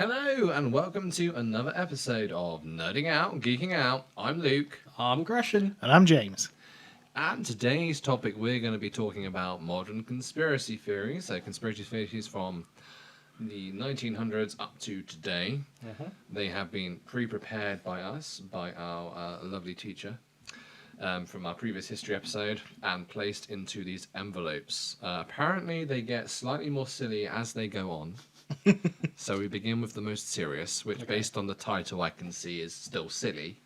Hello and welcome to another episode of Nerding Out, Geeking Out. I'm Luke. I'm Greshan. And I'm James. And today's topic, we're going to be talking about modern conspiracy theories. So conspiracy theories from the 1900s up to today. They have been pre-prepared by us, by our lovely teacher from our previous history episode, and placed into these envelopes. Apparently they get slightly more silly as they go on. So we begin with the most serious, which based on the title I can see is still silly.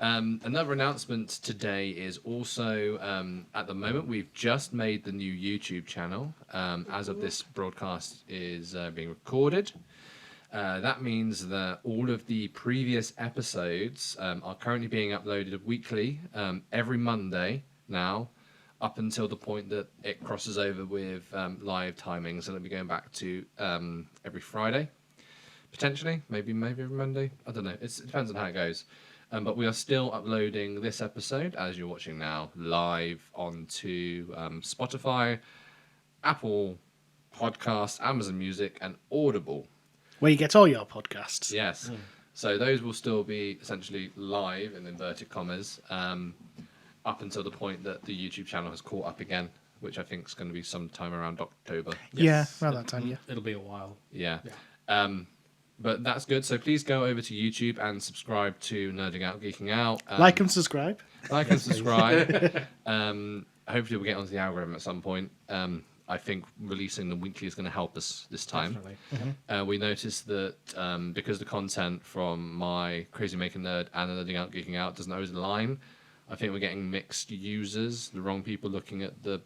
Another announcement today is also, at the moment, we've just made the new YouTube channel. As of this broadcast is being recorded. That means that all of the previous episodes are currently being uploaded weekly, every Monday now, up until the point that it crosses over with live timings, and it'll be going back to every Friday, potentially, maybe every Monday. I don't know. It depends on how it goes. But we are still uploading this episode, as you're watching now, live onto Spotify, Apple Podcasts, Amazon Music, and Audible. Where you get all your podcasts. Yes. So those will still be essentially live, in inverted commas, up until the point that the YouTube channel has caught up again, which I think is going to be sometime around October. Yes. Yeah, around that time, yeah. It'll be a while. Yeah. But that's good. So please go over to YouTube and subscribe to Nerding Out, Geeking Out. Like and subscribe. Like and subscribe. Hopefully we'll get onto the algorithm at some point. I think releasing the weekly is going to help us this time. Definitely. We noticed that because the content from my Crazy Maker Nerd and Nerding Out, Geeking Out doesn't always align, I think we're getting mixed users, the wrong people looking at the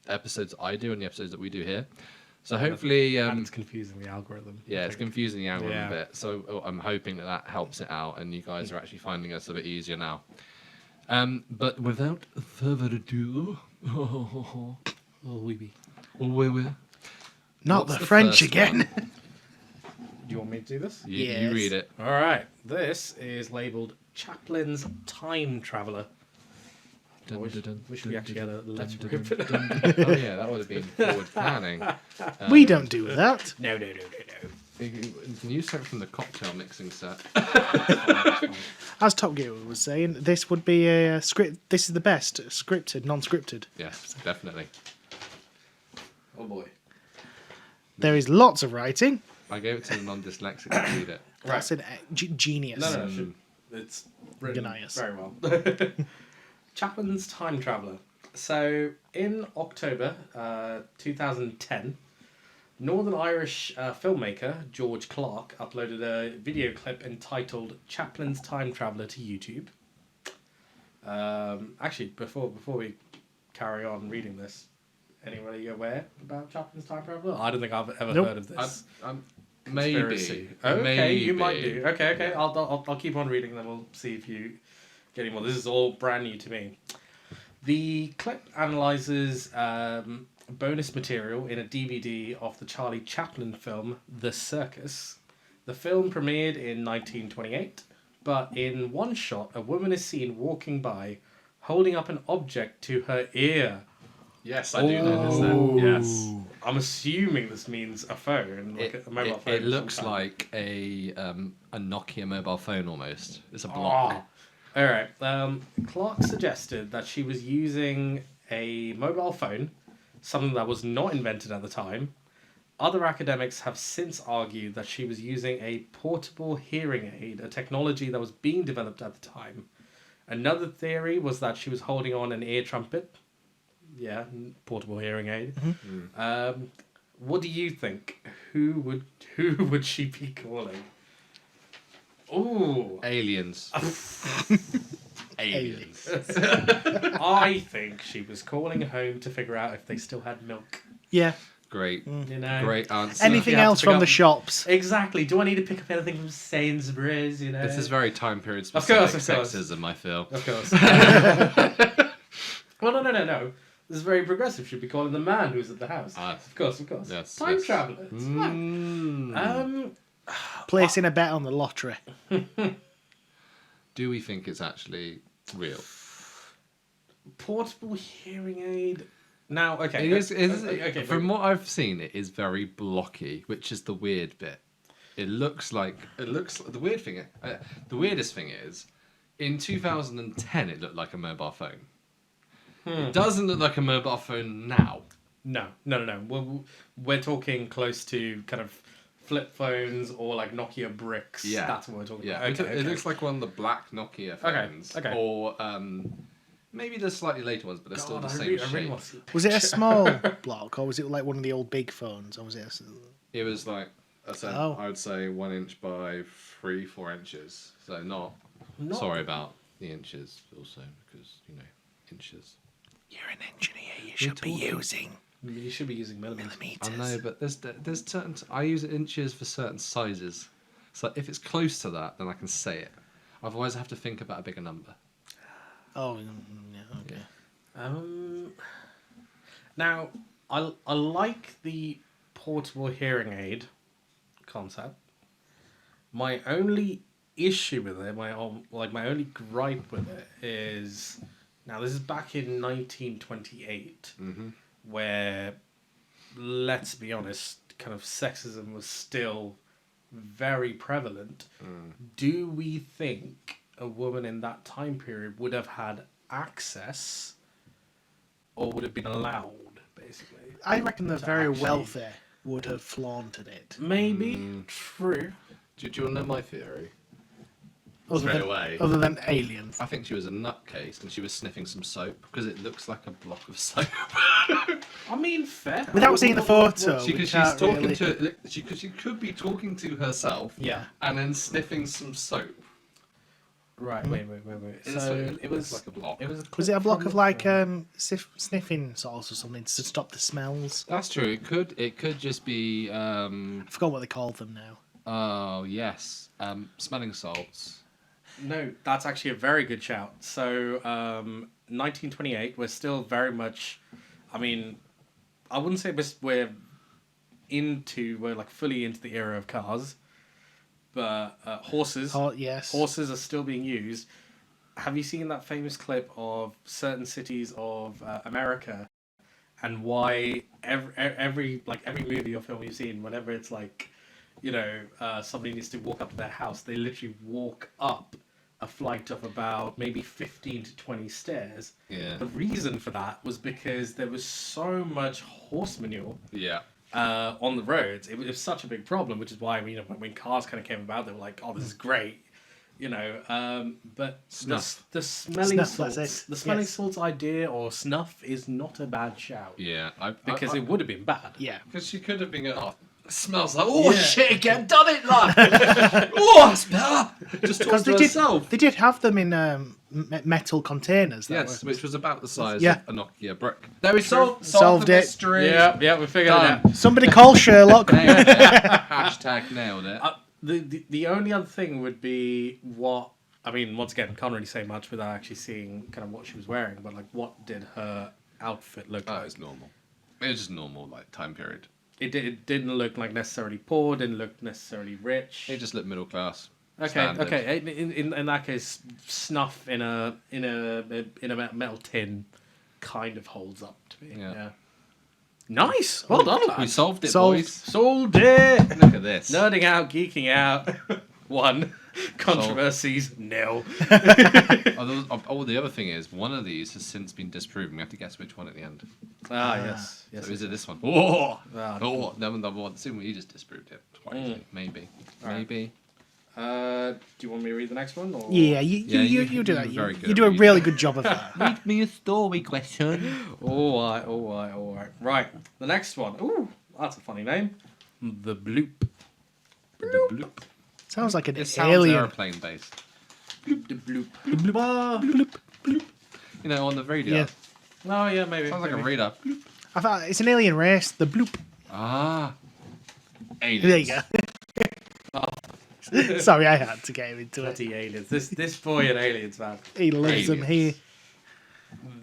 episodes I do and the episodes that we do here. So hopefully... and it's confusing the algorithm. Yeah, it's confusing the algorithm Yeah. a bit. So I'm hoping that helps it out and you guys are actually finding us a bit easier now. But without further ado... Oh, we be. Not What's the the French first again. Do you want me to do this? You Yes. read it. All right. This is labelled Chaplin's Time Traveller. I wish we actually had a letter open. Oh yeah, that would have been forward planning. We don't do that. No. Can you start from the cocktail mixing set? As Top Gear was saying, this would be a script. This is the best scripted, non-scripted. Yes, definitely. Oh boy. There is lots of writing. I gave it to the non-dyslexic to read it. That's an genius. No. It's written Genius. very well. Chaplin's Time Traveller. So, in October 2010, Northern Irish filmmaker George Clark uploaded a video clip entitled Chaplin's Time Traveller to YouTube. Actually, before we carry on reading this, anybody aware about Chaplin's Time Traveller? I don't think I've ever Nope. heard of this. Maybe. Conspiracy. Okay, you might do. Okay. Yeah. I'll keep on reading, and then we'll see if you get any more. This is all brand new to me. The clip analyzes bonus material in a DVD of the Charlie Chaplin film The Circus. The film premiered in 1928, but in one shot, a woman is seen walking by, holding up an object to her ear. Yes, I do notice that. Yes. I'm assuming this means a phone, like a mobile phone. It of some looks kind. like a Nokia mobile phone almost. It's a block. All right. Clark suggested that she was using a mobile phone, something that was not invented at the time. Other academics have since argued that she was using a portable hearing aid, a technology that was being developed at the time. Another theory was that she was holding on an ear trumpet. Yeah, portable hearing aid. What do you think? Who would she be calling? Ooh. Aliens. Aliens. I think she was calling home to figure out if they still had milk. Yeah. Great. You know. Great answer. Anything You have to else pick from up- the shops? Exactly. Do I need to pick up anything from Sainsbury's? You know. This is very time period Of specific course. sexism, I feel. Of course. Well, no. This is very progressive. Should be calling the man who's at the house. Of course. Yes, Time yes. traveller. It's fine. Placing a bet on the lottery. Do we think it's actually real? Portable hearing aid. Now, okay. It is, okay, from what I've seen, it is very blocky, which is the weird bit. It looks the weirdest thing is, in 2010 it looked like a mobile phone. It doesn't look like a mobile phone now. No. We're talking close to kind of flip phones or like Nokia bricks. Yeah. That's what we're talking Yeah, about. it looks like one of the black Nokia phones. Okay. Or maybe the slightly later ones, but they're still the same I shape. really want to see Was it a small block, or was it like one of the old big phones, or was it? It was like I would say 1 inch by 3-4 inches. So not sorry about the inches also, because inches. You're an engineer. You should be using. You should be using millimeters. I know, but there's certain. I use inches for certain sizes. So if it's close to that, then I can say it. Otherwise, I have to think about a bigger number. Oh, yeah, okay. Now, I like the portable hearing aid concept. My only issue with it, my only gripe with it is, now this is back in 1928, where, let's be honest, kind of sexism was still very prevalent. Do we think a woman in that time period would have had access, or would have been allowed, basically? I reckon the very wealthy would have flaunted it. Maybe. True. Do you want to know my theory? Other than aliens. I think she was a nutcase and she was sniffing some soap because it looks like a block of soap. I mean, fair. Without seeing the photo, She could be talking to herself. Yeah. And then sniffing some soap. Right. Wait. So it was like a block. Was it a block of like sniffing salts or something to stop the smells? That's true. It could just be. I forgot what they called them now. Oh yes, smelling salts. No, that's actually a very good shout. So, 1928, we're still very much. I mean, I wouldn't say we're like fully into the era of cars, but horses. Yes. Horses are still being used. Have you seen that famous clip of certain cities of America, and why every movie or film you've seen, whenever it's like, somebody needs to walk up to their house, they literally walk up a flight of about maybe 15 to 20 stairs. Yeah. The reason for that was because there was so much horse manure. Yeah. On the roads. It was such a big problem, which is why when cars kind of came about, they were like, "Oh, this is great," But Snuff. the smelling Snuff, salts, that's it. the smelling Yes. salts idea or snuff is not a bad shout. Yeah. Because it would have been bad. Yeah. Because she could have been going, oh, it smells like, oh Yeah. shit again, done it, lad. Oh, it's better. Just talk Because to herself. they did have them in metal containers. Yes, which was about the size Yeah. of a Nokia brick. There we solved Solved the it. mystery. Yeah, we figured Done. it out. Somebody call Sherlock. Nailed it. Hashtag nailed it. The only other thing would be once again, can't really say much without actually seeing kind of what she was wearing, but like, what did her outfit look Oh, like? it's normal. It was just normal, like, time period. It didn't look like necessarily poor, didn't look necessarily rich. It just looked middle class. Okay, Standard. okay. In that case, snuff in a metal tin kind of holds up to me. Yeah. Yeah. Nice. Well done, lad. We solved it, Solved. boys. Sold it. Look at this. Nerding out, geeking out. 1. Controversies, nil. Oh, the other thing is, one of these has since been disproven. We have to guess which one at the end. Yes. So is it this one? Oh! Ah. Oh, number one. Assuming you just disproved it. Twice. Maybe. Alright. Maybe. Do you want me to read the next one? Or? Yeah, Yeah, you do you're that. very good You at do a reading. really good job of that. Read me a story, Greshan. All right. Right. The next one. Ooh, that's a funny name. The Bloop. The bloop. Sounds like an It sounds alien. airplane based. Bloop the Bloop. You know, on the radio. Yeah. Oh yeah, maybe. Sounds like a maybe. radar. I thought it's an alien race. The bloop. Ah. Aliens. There you go. Sorry, I had to get him into it. Bloody aliens. This boy and aliens, man. He loves them. Aliens.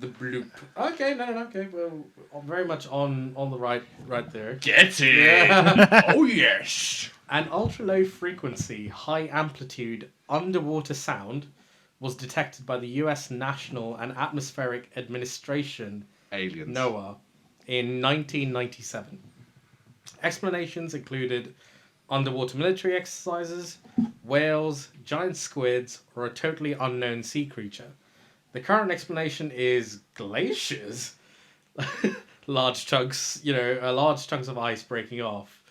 The Bloop. Okay, no. Okay, well, I'm very much on the right there. Get it! Yeah. Oh, yes! An ultra-low frequency, high-amplitude underwater sound was detected by the U.S. National and Atmospheric Administration, Aliens. NOAA, in 1997. Explanations included underwater military exercises, whales, giant squids, or a totally unknown sea creature. The current explanation is glaciers. Large chunks of ice breaking off.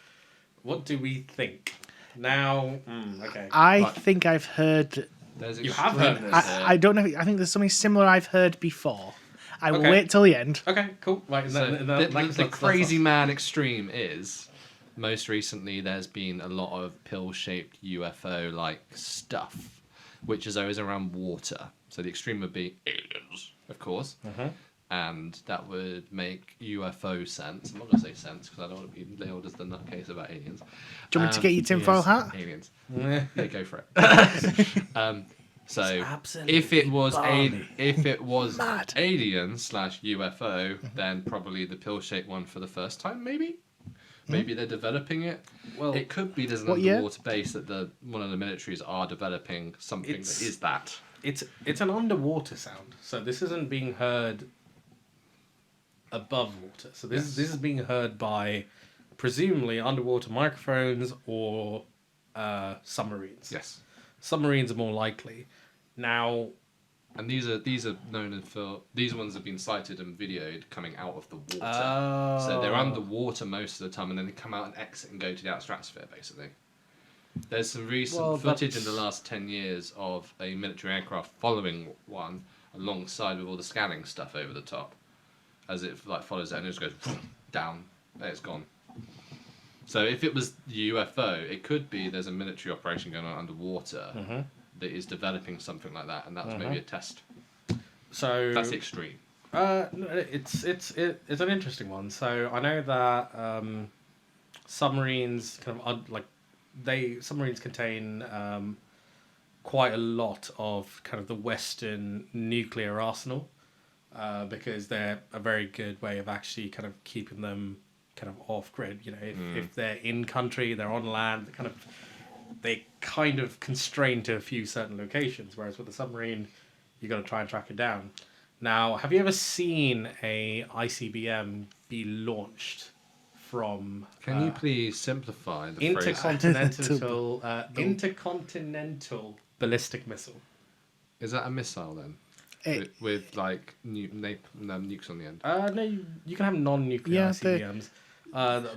What do we think? Now, okay. I Right. think I've heard. You have heard this. I don't know. I think there's something similar I've heard before. I will Okay. wait till the end. Okay, cool. Right, So the let's crazy man extreme is, most recently there's been a lot of pill-shaped UFO-like stuff, which is always around water. So the extreme would be aliens, of course. And that would make UFO sense. I'm not going to say sense because I don't want to be labeled as the nutcase about aliens. Do you want me to get your tinfoil hat? Aliens. Yeah. Yeah, go for it. So absolutely if it was balmy. Mad. alien / UFO, then probably the pill-shaped one for the first time, maybe. Maybe they're developing it. Well, It could be there's an What year? underwater base that one of the militaries are developing something that is that. it's an underwater sound, so this isn't being heard above water. So this is being heard by presumably underwater microphones or submarines. Yes. Submarines are more likely. Now, And these are known for these ones have been sighted and videoed coming out of the water. Oh. So they're underwater most of the time, and then they come out and exit and go to the outer stratosphere. Basically, there's some recent footage in the last 10 years of a military aircraft following one alongside with all the scanning stuff over the top, as it like follows it and it just goes down. There it's gone. So if it was the UFO, it could be there's a military operation going on underwater. That is developing something like that, and that's maybe a test. so That's extreme. no, it's an interesting one. So I know that submarines submarines contain quite a lot of kind of the Western nuclear arsenal, because they're a very good way of actually kind of keeping them kind of off grid. You know, if they're in country, they're on land, they kind of constrained to a few certain locations, whereas with a submarine, you got to try and track it down. Now, have you ever seen a ICBM be launched from? Can you please simplify the phrase? Intercontinental ballistic missile. Is that a missile then? With like nukes on the end? No, you can have non-nuclear Yeah, ICBMs.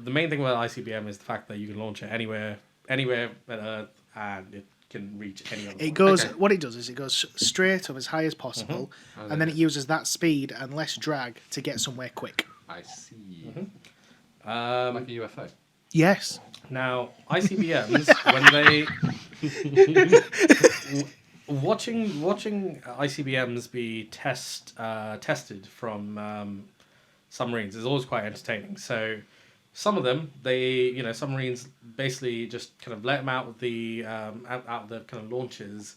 The main thing about ICBM is the fact that you can launch it anywhere at Earth, and it can reach any other point. It goes. Okay. What it does is it goes straight up as high as possible, Mm-hmm. and then it uses that speed and less drag to get somewhere quick. I see. Mm-hmm. Like a UFO. Yes. Now, ICBMs, when they watching ICBMs be tested from submarines is always quite entertaining. So some of them, submarines basically just kind of let them out of the kind of launches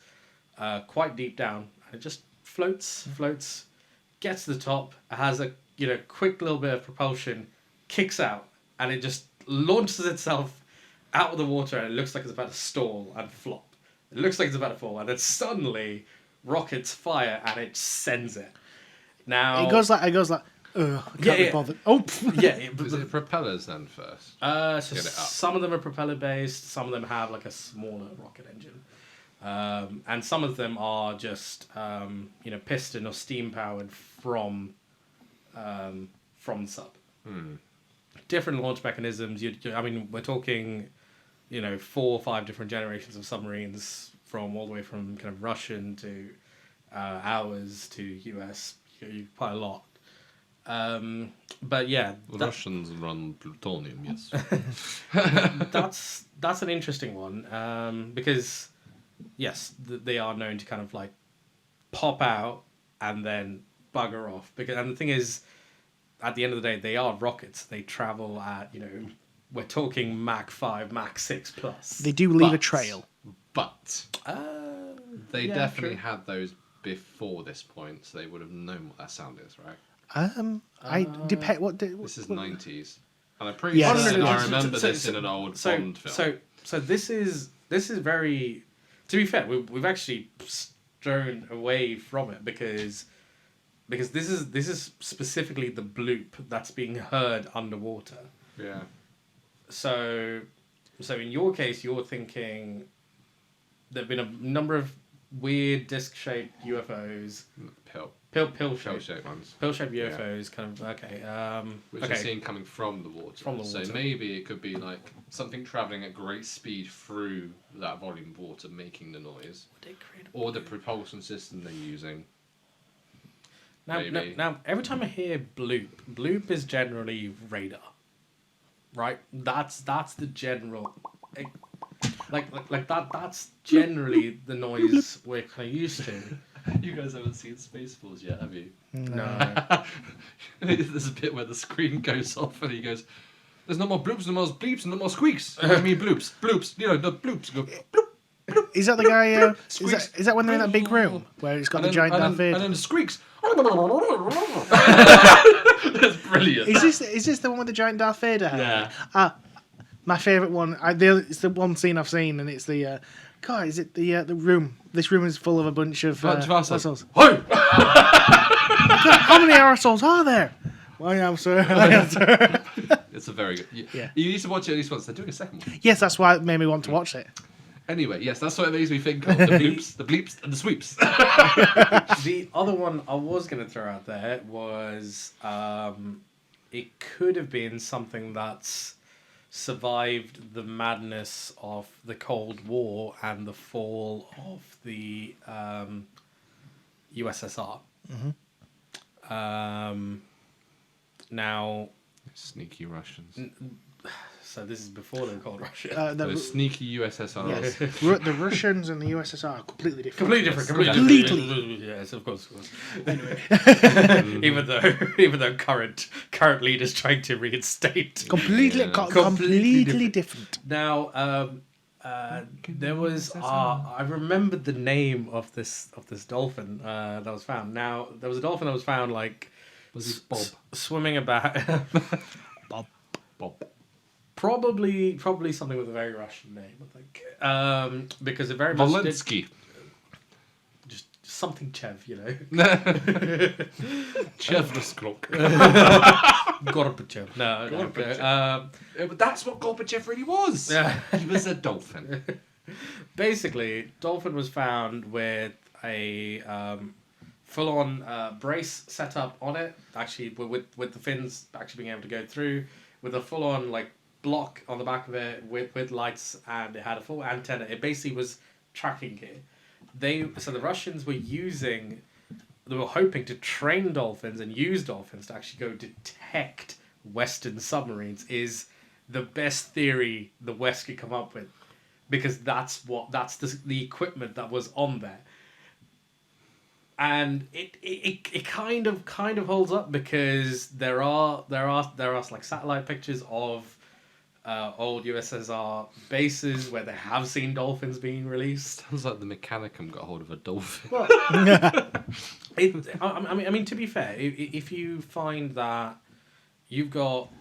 quite deep down, and it just floats, gets to the top, has a quick little bit of propulsion, kicks out, and it just launches itself out of the water, and it looks like it's about to stall and flop. It looks like it's about to fall, and then suddenly rockets fire, and it sends it. Now It goes like. I can't be bothered. Oh. Is it propellers then first? So Get it up. some of them are propeller based. Some of them have like a smaller rocket engine, and some of them are just piston or steam powered from sub. Different launch mechanisms. We're talking, 4 or 5 different generations of submarines from all the way from kind of Russian to ours to US. Quite a lot. But yeah, Russians run plutonium, yes. that's an interesting one, because yes, they are known to kind of like pop out and then bugger off. And the thing is, at the end of the day, they are rockets. They travel at we're talking Mach 5, Mach 6 plus. They do leave a trail. But they definitely true. had those before this point, so they would have known what that sound is, right? I depend. This is 90s, and I'm pretty Yes. certain Oh, no, I remember this in an old Bond film. So this is very. To be fair, we've actually strayed away from it because this is specifically the bloop that's being heard underwater. Yeah. So So in your case, you're thinking there've been a number of weird disc-shaped UFOs, pill-shaped ones, pill-shaped UFOs, kind of which okay. are seen coming from the water. From the water. So maybe it could be like something traveling at great speed through that volume of water, making the noise, or the propulsion system they're using. Now, every time I hear bloop is generally radar, right? That's the general, like that. That's generally the noise we're kind of used to. You guys haven't seen Spaceballs yet, have you? No. There's a bit where the screen goes off and he goes, "There's no more bloops, no more bleeps, and no more squeaks." I mean bloops. You know, the bloops go bloop. Is that the guy? Is that when they're in that big room where it's got the giant Darth Vader? And then the squeaks. That's brilliant. Is this the one with the giant Darth Vader head? Yeah. My favourite one. It's the one scene I've seen, and it's the. God, is it the room? This room is full of a bunch of assholes. Whoa! How many arseholes are there? I am, sir. It's a very good. Yeah. You need to watch it at least once. They're doing a second one. Yes, that's why it made me want to watch it. Anyway, yes, that's what it makes me think of. The bloops, the bleeps, and the sweeps. The other one I was going to throw out there was it could have been something that's survived the madness of the Cold War and the fall of the USSR. Now, Sneaky Russians. so this is before they were called Russia. The sneaky USSR. Yes. The Russians and the USSR are completely different. Completely. Yes, of course. Anyway, even though current leaders trying to reinstate completely different. Now, there was I remembered the name of this dolphin that was found. Now there was a dolphin that was found Was it Bob? Swimming about. Bob. Probably something with a very Russian name, I think. Because it very much Volensky. Just something Chev, you know. Chevrolet. Gorbachev. No. But that's what Gorbachev really was. Yeah. He was a dolphin. Basically, dolphin was found with a full-on brace set up on it, actually with the fins actually being able to go through, with a full-on block on the back of it with lights, and it had a full antenna. It basically was tracking gear. So the Russians were hoping to train dolphins and use dolphins to actually go detect Western submarines. Is the best theory the West could come up with, because that's the equipment that was on there. And it kind of holds up, because there are satellite pictures of old USSR bases where they have seen dolphins being released. Sounds like the Mechanicum got hold of a dolphin. Well, I mean, to be fair, if you find that you've got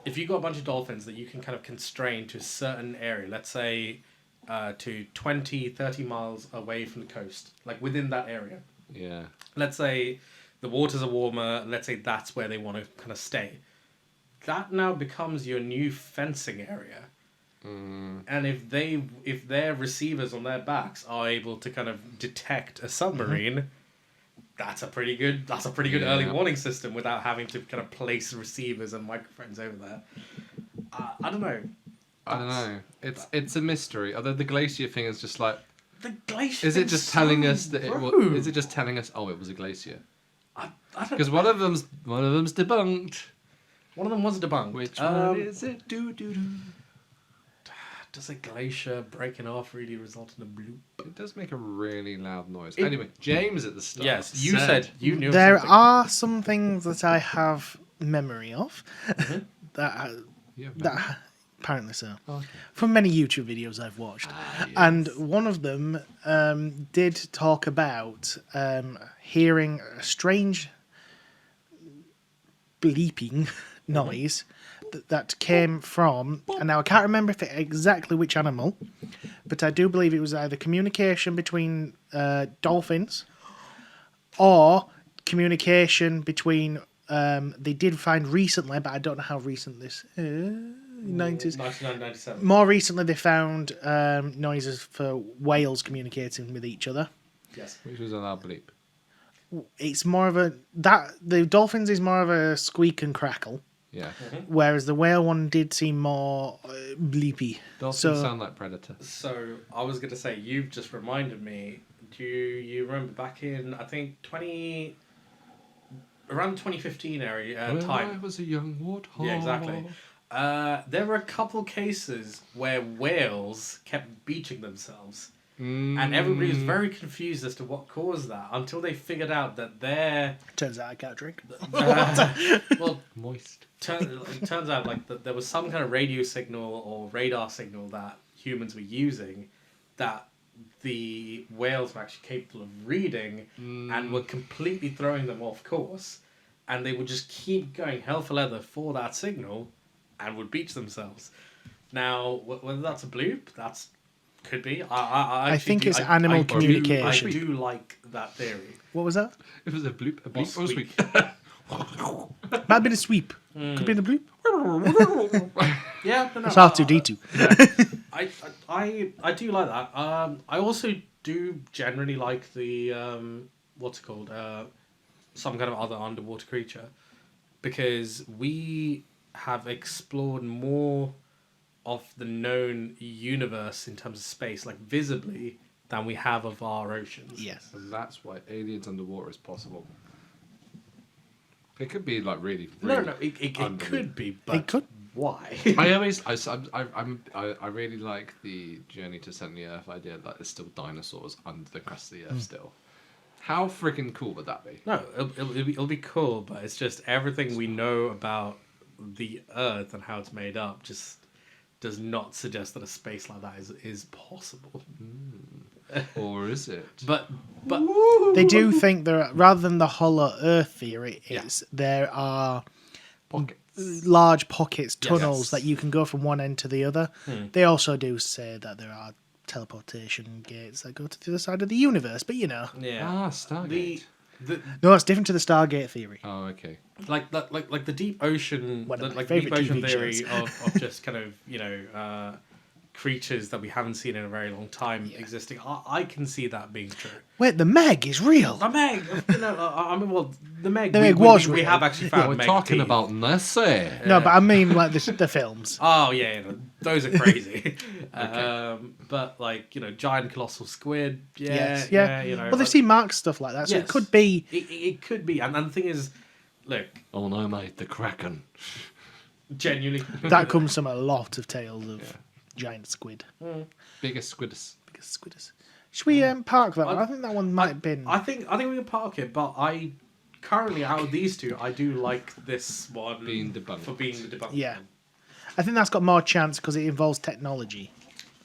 a bunch of dolphins that you can kind of constrain to a certain area, let's say to 20, 30 miles away from the coast, within that area. Yeah. Let's say the waters are warmer, let's say that's where they want to kind of stay. That now becomes your new fencing area. And if their receivers on their backs are able to kind of detect a submarine, that's a pretty good early warning system without having to kind of place receivers and microphones over there. I don't know. It's a mystery. Although the glacier thing is just like, the glacier. Is it just telling us that it was? Is it just telling us? Oh, it was a glacier. I don't. Because one of them's debunked. One of them was debunked. Which one is it? Do. Does a glacier breaking off really result in a bloop? It does make a really loud noise. Anyway, James at the start. Yes, you said you knew. There something. are some things that I have memory of. that apparently so. Okay. From many YouTube videos I've watched. Yes. And one of them did talk about hearing a strange bleeping noise that came from, and now I can't remember exactly which animal, but I do believe it was either communication between dolphins or communication between, they did find recently, but I don't know how recent this is. 90s. 1997. More recently, they found noises for whales communicating with each other. Yes. Which was an bleep. It's more of the dolphins is more of a squeak and crackle, Yeah. whereas the whale one did seem more bleepy. Dolphins sound like Predator. So I was going to say, you've just reminded me. Do you remember back in, I think, around 2015 area When time? I was a young warthog. Yeah, exactly. There were a couple cases where whales kept beaching themselves. And everybody was very confused as to what caused that until they figured out that their... Turns out I can't drink. well, Moist. it turns out like that there was some kind of radio signal or radar signal that humans were using that the whales were actually capable of reading and were completely throwing them off course. And they would just keep going hell for leather for that signal and would beach themselves. Now, whether that's a bloop, that's... Could be. I think actually it's animal communication. I do like that theory. What was that? It was a bloop, a bleep, Or or a squeak. Might have been a sweep. Could be a bloop. Yeah, no, It's R2D2. I do like that. I also do generally like the what's it called? Some kind of other underwater creature, because we have explored more of the known universe in terms of space, like visibly, than we have of our oceans. Yes. And that's why aliens underwater is possible. It could be like really. No, it could be, but It could. why? I really like the journey to center the Earth idea that there's still dinosaurs under the crust of the Earth still. How freaking cool would that be? No, it'll be cool, but it's just everything we know about the Earth and how it's made up just does not suggest that a space like that is possible. Or is it? But They do think rather than the hollow Earth theory, there are Pockets. large pockets, tunnels Yes. that you can go from one end to the other. They also do say that there are teleportation gates that go to the other side of the universe, but yeah, Stargate. No, it's different to the Stargate theory. Oh, okay. like the deep ocean, One of my like the deep favourite ocean TV theory shows. of just kind of creatures that we haven't seen in a very long time existing. I can see that being true. Wait, the Meg is real. The Meg, I mean, well, the Meg. The Meg was we real. have actually found. We're Meg talking teeth. about Nessie. No, but I mean like the films. Oh yeah, no, those are crazy. But like giant colossal squid. Yeah, Yes, yeah. yeah. Well, they've seen Mark's stuff like that, so it Yes. could be. It could be, and the thing is, look, Oh no, mate, the Kraken. genuinely, That comes from a lot of tales of giant squid. Biggest squidus. Biggest squidders. Should we park that one? I think that one might have been. I think we can park it, but I currently out of these two, I do like this one Being debunked. for being the debunked. Yeah. one. I think that's got more chance because it involves technology.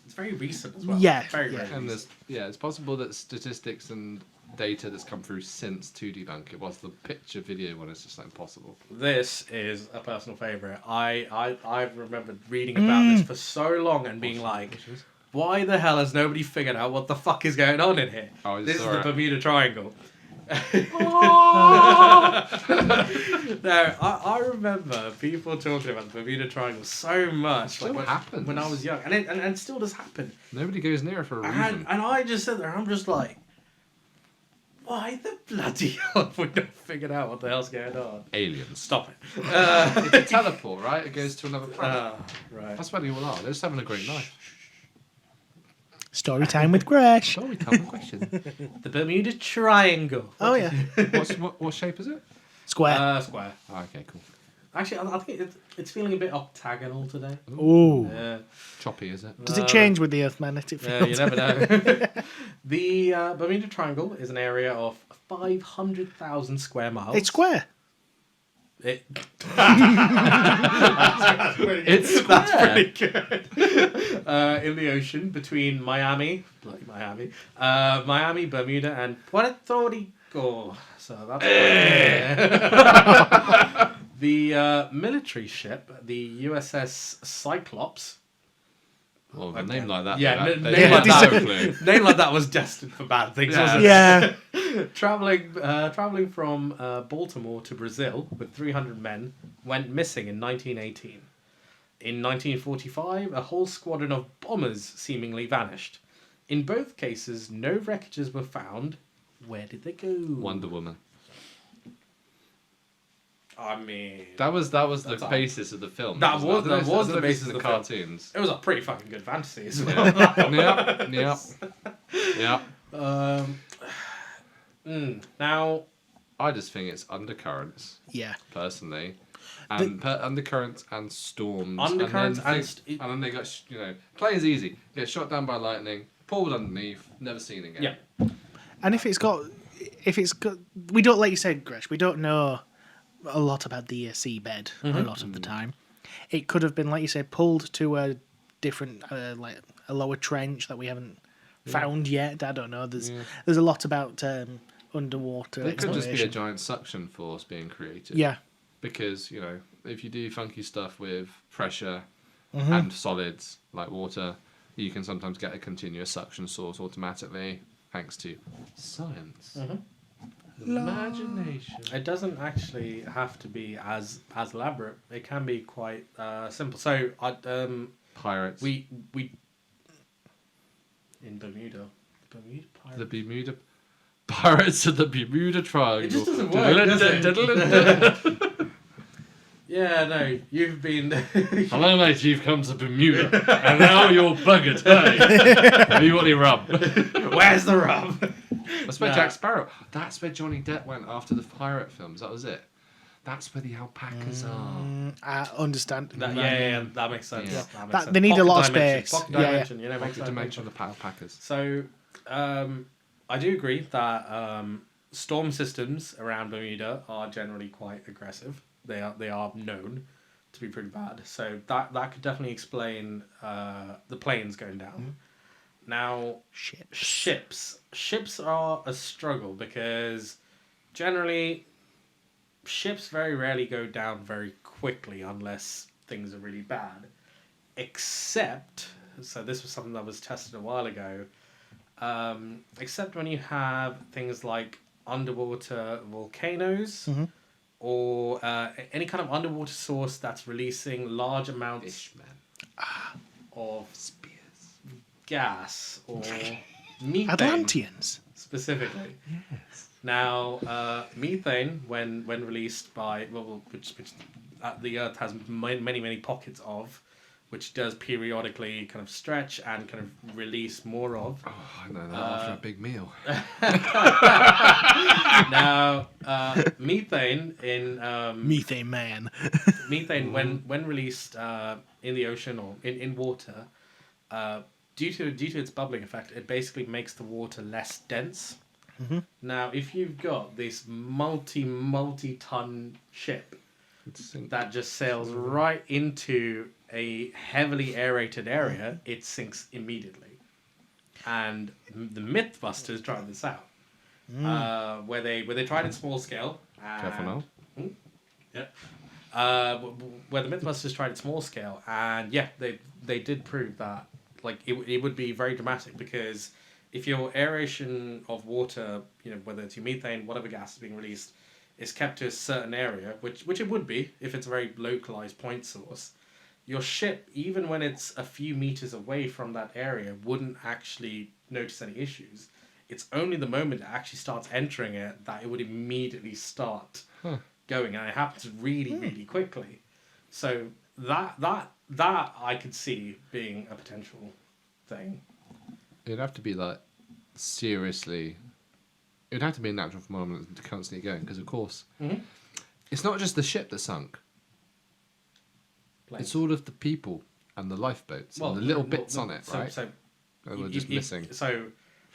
It's very recent as well. Yeah, very yeah. very And recent. it's possible that statistics and data that's come through since to debunk it, was the picture video one is just impossible. This is a personal favorite. I've remembered reading about this for so long and being like, why the hell has nobody figured out what the fuck is going on in here? Oh, This is sorry. the Bermuda Triangle. No, I remember people talking about the Bermuda Triangle so much. Still happens. when I was young, and it still does happen. Nobody goes near it for a reason. And I just sit there, and I'm just like, why the bloody hell have we not figured out what the hell's going on? Aliens. Stop it. It's a teleport, right? It goes to another planet. Right. That's where they all are. They're just having a great night. Story time with Gresh. Shall we tell the question? The Bermuda Triangle. Oh yeah. What shape is it? Square. Square. Oh, okay, cool. Actually, I think it's feeling a bit octagonal today. Ooh. Yeah. Choppy, is it? Does it change with the Earth magnetic field? You never know. The Bermuda Triangle is an area of 500,000 square miles. It's square. It's That's pretty good. In the ocean between Miami, Bermuda, and Puerto Rico. So that's the military ship, the USS Cyclops. Well, a name like that. Yeah, they name like had that. no clue. Name like that was destined for bad things, Yeah. wasn't it? Yeah. Traveling from Baltimore to Brazil with 300 men, went missing in 1918. In 1945, a whole squadron of bombers seemingly vanished. In both cases, no wreckages were found. Where did they go? Wonder Woman. I mean, That was the That's all. basis of the film. That wasn't it? was I the don't know if basis it's of in the film. cartoons. it was a pretty fucking good fantasy as well. Yep. Now, I just think it's undercurrents, Yeah. personally, and undercurrents and storms. Undercurrents and and then they got plane's easy. Get shot down by lightning, pulled underneath, never seen again. yeah. And if it's got, we don't, like you said, Gresh, we don't know a lot about the seabed a lot of the time. It could have been, like you said, pulled to a different, like a lower trench that we haven't found yet. I don't know. There's a lot about underwater. There could just be a exploration. giant suction force being created. Yeah. Because, if you do funky stuff with pressure and solids like water, you can sometimes get a continuous suction source automatically, thanks to science. Imagination. It doesn't actually have to be as elaborate. It can be quite simple. So, Pirates. we in Bermuda Pirates. The Bermuda Pirates of the Bermuda Triangle. It just doesn't work, does it? Yeah, no, you've been. Hello, mate. You've come to Bermuda, and now you're buggered. Hey, have you got any rum? Where's the rum? That's where Nah. Jack Sparrow. That's where Johnny Depp went after the pirate films. That was it. That's where the alpacas are. I understand. That makes sense. Yeah. That makes That- sense. they need a Pocket lot of dimension, space. Pocket Yeah, yeah. dimension, makes Pocket sense. dimension of the alpacas. So, I do agree that storm systems around Bermuda are generally quite aggressive. They are known to be pretty bad. So that could definitely explain the planes going down. Now, ships are a struggle because generally ships very rarely go down very quickly unless things are really bad. Except, so this was something that was tested a while ago. Except when you have things like underwater volcanoes or any kind of underwater source that's releasing large amounts of Spears. gas or methane Atlanteans. specifically. Yes. Now, methane, when released by which the Earth has many pockets of, which does periodically kind of stretch and kind of release more of. Oh, I know that after a big meal. Now, methane in Methane man. methane when released in the ocean or in water, due to its bubbling effect, it basically makes the water less dense. Now, if you've got this multi-ton ship that just sails right into a heavily aerated area, it sinks immediately. And the Mythbusters tried this out, where they tried it small scale. Careful now. Yeah. Where the Mythbusters tried it small scale, and yeah, they did prove that like it would be very dramatic because if your aeration of water, whether it's your methane, whatever gas is being released, is kept to a certain area, which it would be if it's a very localized point source, your ship, even when it's a few meters away from that area, wouldn't actually notice any issues. It's only the moment it actually starts entering it that it would immediately start going, and it happens really quickly. So that I could see being a potential thing. It'd have to be like seriously. It'd have to be a natural phenomenon to constantly going because, of course, it's not just the ship that sunk. Planes. It's all of the people and the lifeboats and the little bits on it, right? So That were just missing. So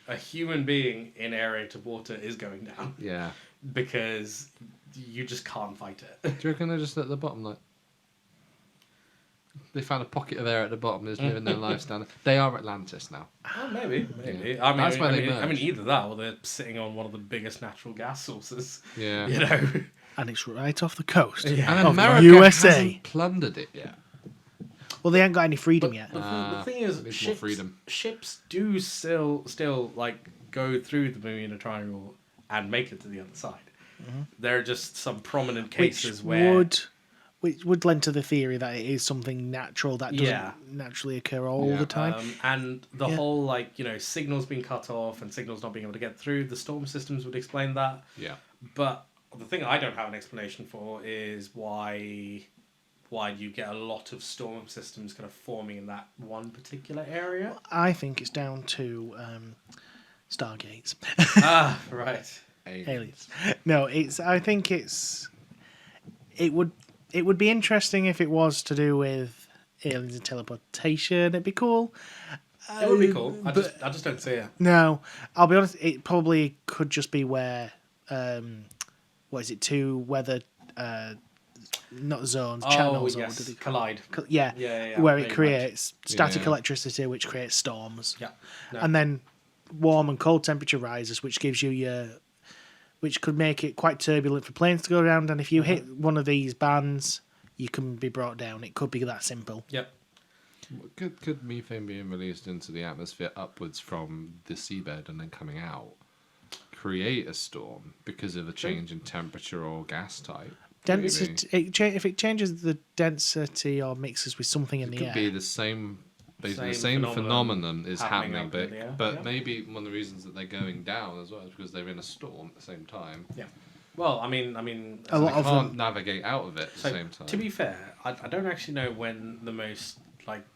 a human being in aerated water is going down Yeah. because you just can't fight it. Do you reckon they're just at the bottom, like they found a pocket of air at the bottom, they're just living their lives down there? They are Atlantis now. Oh, maybe. Yeah. I mean, That's where they I mean, merged. either that or they're sitting on one of the biggest natural gas sources. Yeah. And it's right off the coast Yeah. And of America USA. hasn't plundered it yet. Well, they ain't got any freedom yet. The thing is, needs more freedom. ships do still like go through the Bermuda Triangle and make it to the other side. There are just some prominent cases Which where would which would lend to the theory that it is something natural that doesn't Yeah. naturally occur all Yeah. the time. And the Yeah. whole, like, signals being cut off and signals not being able to get through, the storm systems would explain that. Yeah. But the thing I don't have an explanation for is why you get a lot of storm systems kind of forming in that one particular area. I think it's down to Stargates. Right. Aliens. No, I think it would be interesting if it was to do with aliens and teleportation. It'd be cool. It would be cool. I but- just don't see it. No, I'll be honest. It probably could just be where, what is it? Two weather, not zones, channels. Oh, Or yes. do they Collide. Yeah, Yeah. where Very it creates static Yeah. electricity, which creates storms. Yeah. No. And then warm and cold temperature rises, which gives you which could make it quite turbulent for planes to go around. And if you hit one of these bands, you can be brought down. It could be that simple. Yep. Could methane being released into the atmosphere upwards from the seabed and then coming out create a storm because of a change in temperature or gas type? Density. If it changes the density or mixes with something in It the could be air. the same. Basically, the Same same phenomenon is happening happening, up in but the air, but yeah. maybe one of the reasons that they're going down as well is because they're in a storm at the same time. Yeah. Well, I mean, A lot They of can't them. navigate out of it at the so same time. to be fair, I don't actually know when the most like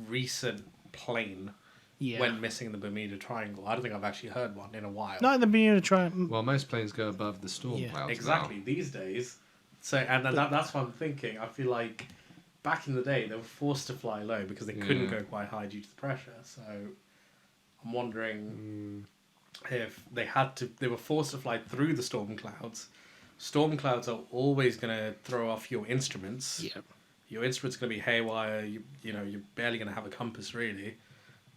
recent plane Yeah. went missing in the Bermuda Triangle. I don't think I've actually heard one in a while. Not in the Bermuda Triangle. Well, most planes go above the storm Yeah. clouds. Exactly, these days. So, and that's what I'm thinking. I feel like back in the day, they were forced to fly low because they couldn't Yeah. go quite high due to the pressure. So, I'm wondering if they were forced to fly through the storm clouds. Storm clouds are always going to throw off your instruments. Yeah. Your instrument's going to be haywire. You're barely going to have a compass, really.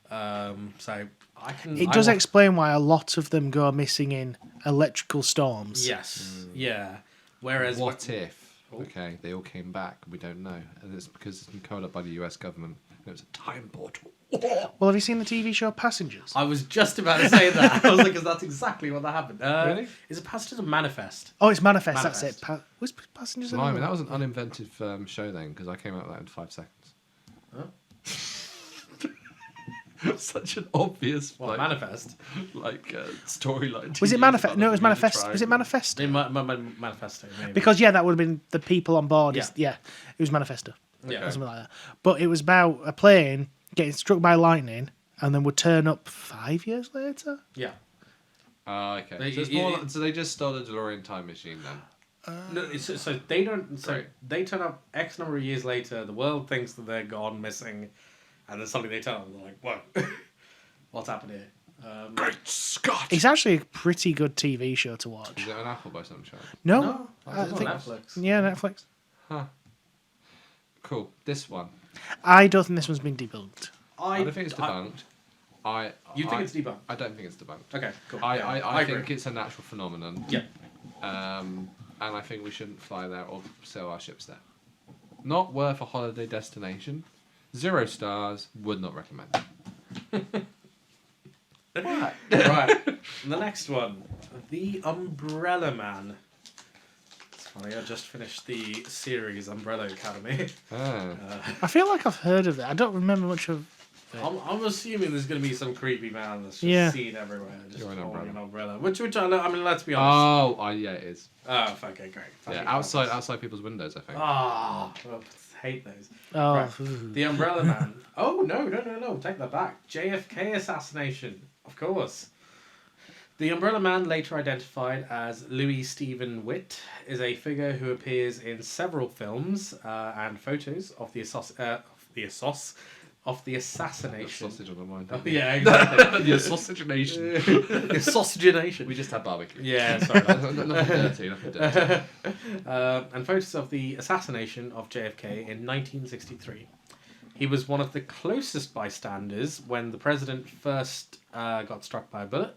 So, I can... It I does wa- explain why a lot of them go missing in electrical storms. Yes, yeah. Whereas... What if? Oh. Okay, they all came back. We don't know, and it's because it's been covered up by the U.S. government. And it was a time portal. Well, have you seen the TV show Passengers? I was just about to say that. I was like, because that's exactly what that happened. Really? Is it Passengers or Manifest? Oh, it's Manifest. Manifest. That's it. Was Passengers? Blimey, another that one? was an uninvented show then, because I came out with that in 5 seconds. Such an obvious Well, Manifest. storyline. Was it Manifest? No, it was Manifest. Was it Manifest? Manifesto, maybe. Because yeah, that would have been the people on board. Yeah. Yeah, it was Manifesto. Yeah. Or something like that. But it was about a plane getting struck by lightning and then would turn up 5 years later. Yeah. Okay. They- So, it's more, so they just stole a DeLorean time machine then. No, so they don't. So Great. they turn up X number of years later. The world thinks that they're gone, missing, and then suddenly they turn up and they're like, "Whoa, what's happened here?" Great Scott! It's actually a pretty good TV show to watch. Is it on Apple by some chance? No, No, I it's on think Netflix. yeah, Netflix. Huh. Cool. This one. I don't think this one's been debunked. I don't think it's debunked. You think it's debunked? I don't think it's debunked. Okay, cool. I Yeah, I agree. think it's a natural phenomenon. Yeah. And I think we shouldn't fly there or sail our ships there. Not worth a holiday destination. 0 stars. Would not recommend. What? Right. The next one, The Umbrella Man. It's funny. I just finished the series Umbrella Academy. Ah. I feel like I've heard of it. I don't remember much of. I'm assuming there's going to be some creepy man that's just Yeah. seen everywhere, just You're an holding umbrella. an umbrella. Which I mean, let's be honest. Yeah, it is. Oh, okay, great. Yeah, outside people's windows, I think. Ah, I hate those. Oh, Right. The Umbrella Man. Oh, no. Take that back. JFK assassination. Of course. The Umbrella Man, later identified as Louis Stephen Witt, is a figure who appears in several films and photos of the assassination. Sausage on the mind. Oh, yeah, exactly. The sausage nation. The sausagination. We just had barbecue. Yeah, sorry. Nothing dirty. Nothing dirty. And photos of the assassination of JFK in 1963. He was one of the closest bystanders when the president first got struck by a bullet.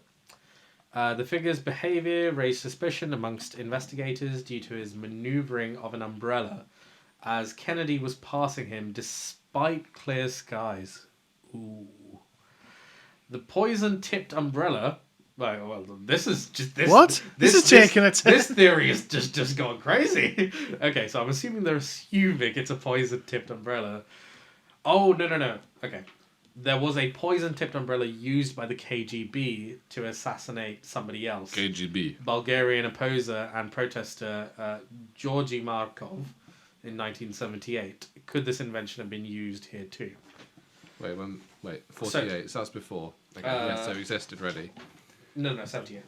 The figure's behaviour raised suspicion amongst investigators due to his manoeuvring of an umbrella as Kennedy was passing him despite clear skies. Ooh. The poison-tipped umbrella Right, well, this is just this. What? This is taking a turn. This theory is just gone crazy. Okay, so I'm assuming they're assuming it's a poison-tipped umbrella. Oh no. Okay, there was a poison-tipped umbrella used by the KGB to assassinate somebody else. KGB. Bulgarian opposer and protester Georgy Markov in 1978. Could this invention have been used here too? Wait, 48. So that's before. Okay, yeah, so it existed already. No, 78.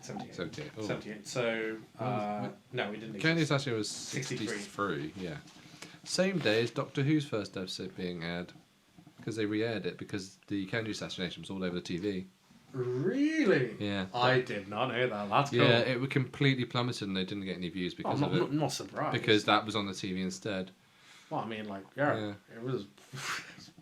Oh. 78. So, no, we didn't Kennedy exist. assassination was 63. Yeah. Same day as Doctor Who's first episode being aired. Because they re-aired it because the Kennedy assassination was all over the TV. Really? Yeah. I did not know that. That's cool. Yeah, it was completely plummeted and they didn't get any views because of it. I'm not surprised. Because that was on the TV instead. Well, I mean, like, Yeah. it was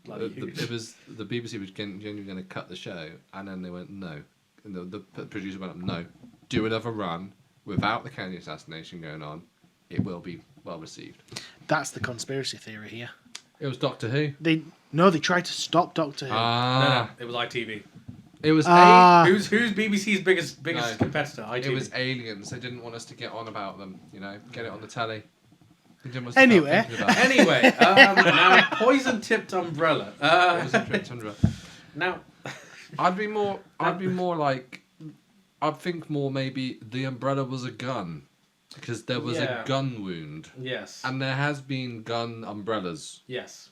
bloody huge. It was the BBC was genuinely going to cut the show, and then they went no, and the producer went up no, do another run without the Kennedy assassination going on, it will be well received. That's the conspiracy theory here. It was Doctor Who. They tried to stop Doctor Who. No, it was ITV. It was Who's BBC's biggest competitor? ITV. It was aliens. They didn't want us to get on about them. Get it on the telly. They didn't want us Anyway. to start thinking about it. Anyway, now poison-tipped umbrella. It was in September. Now, I'd be more like, I'd think more maybe the umbrella was a gun, because there was a gun wound, yes, and there has been gun umbrellas. yes,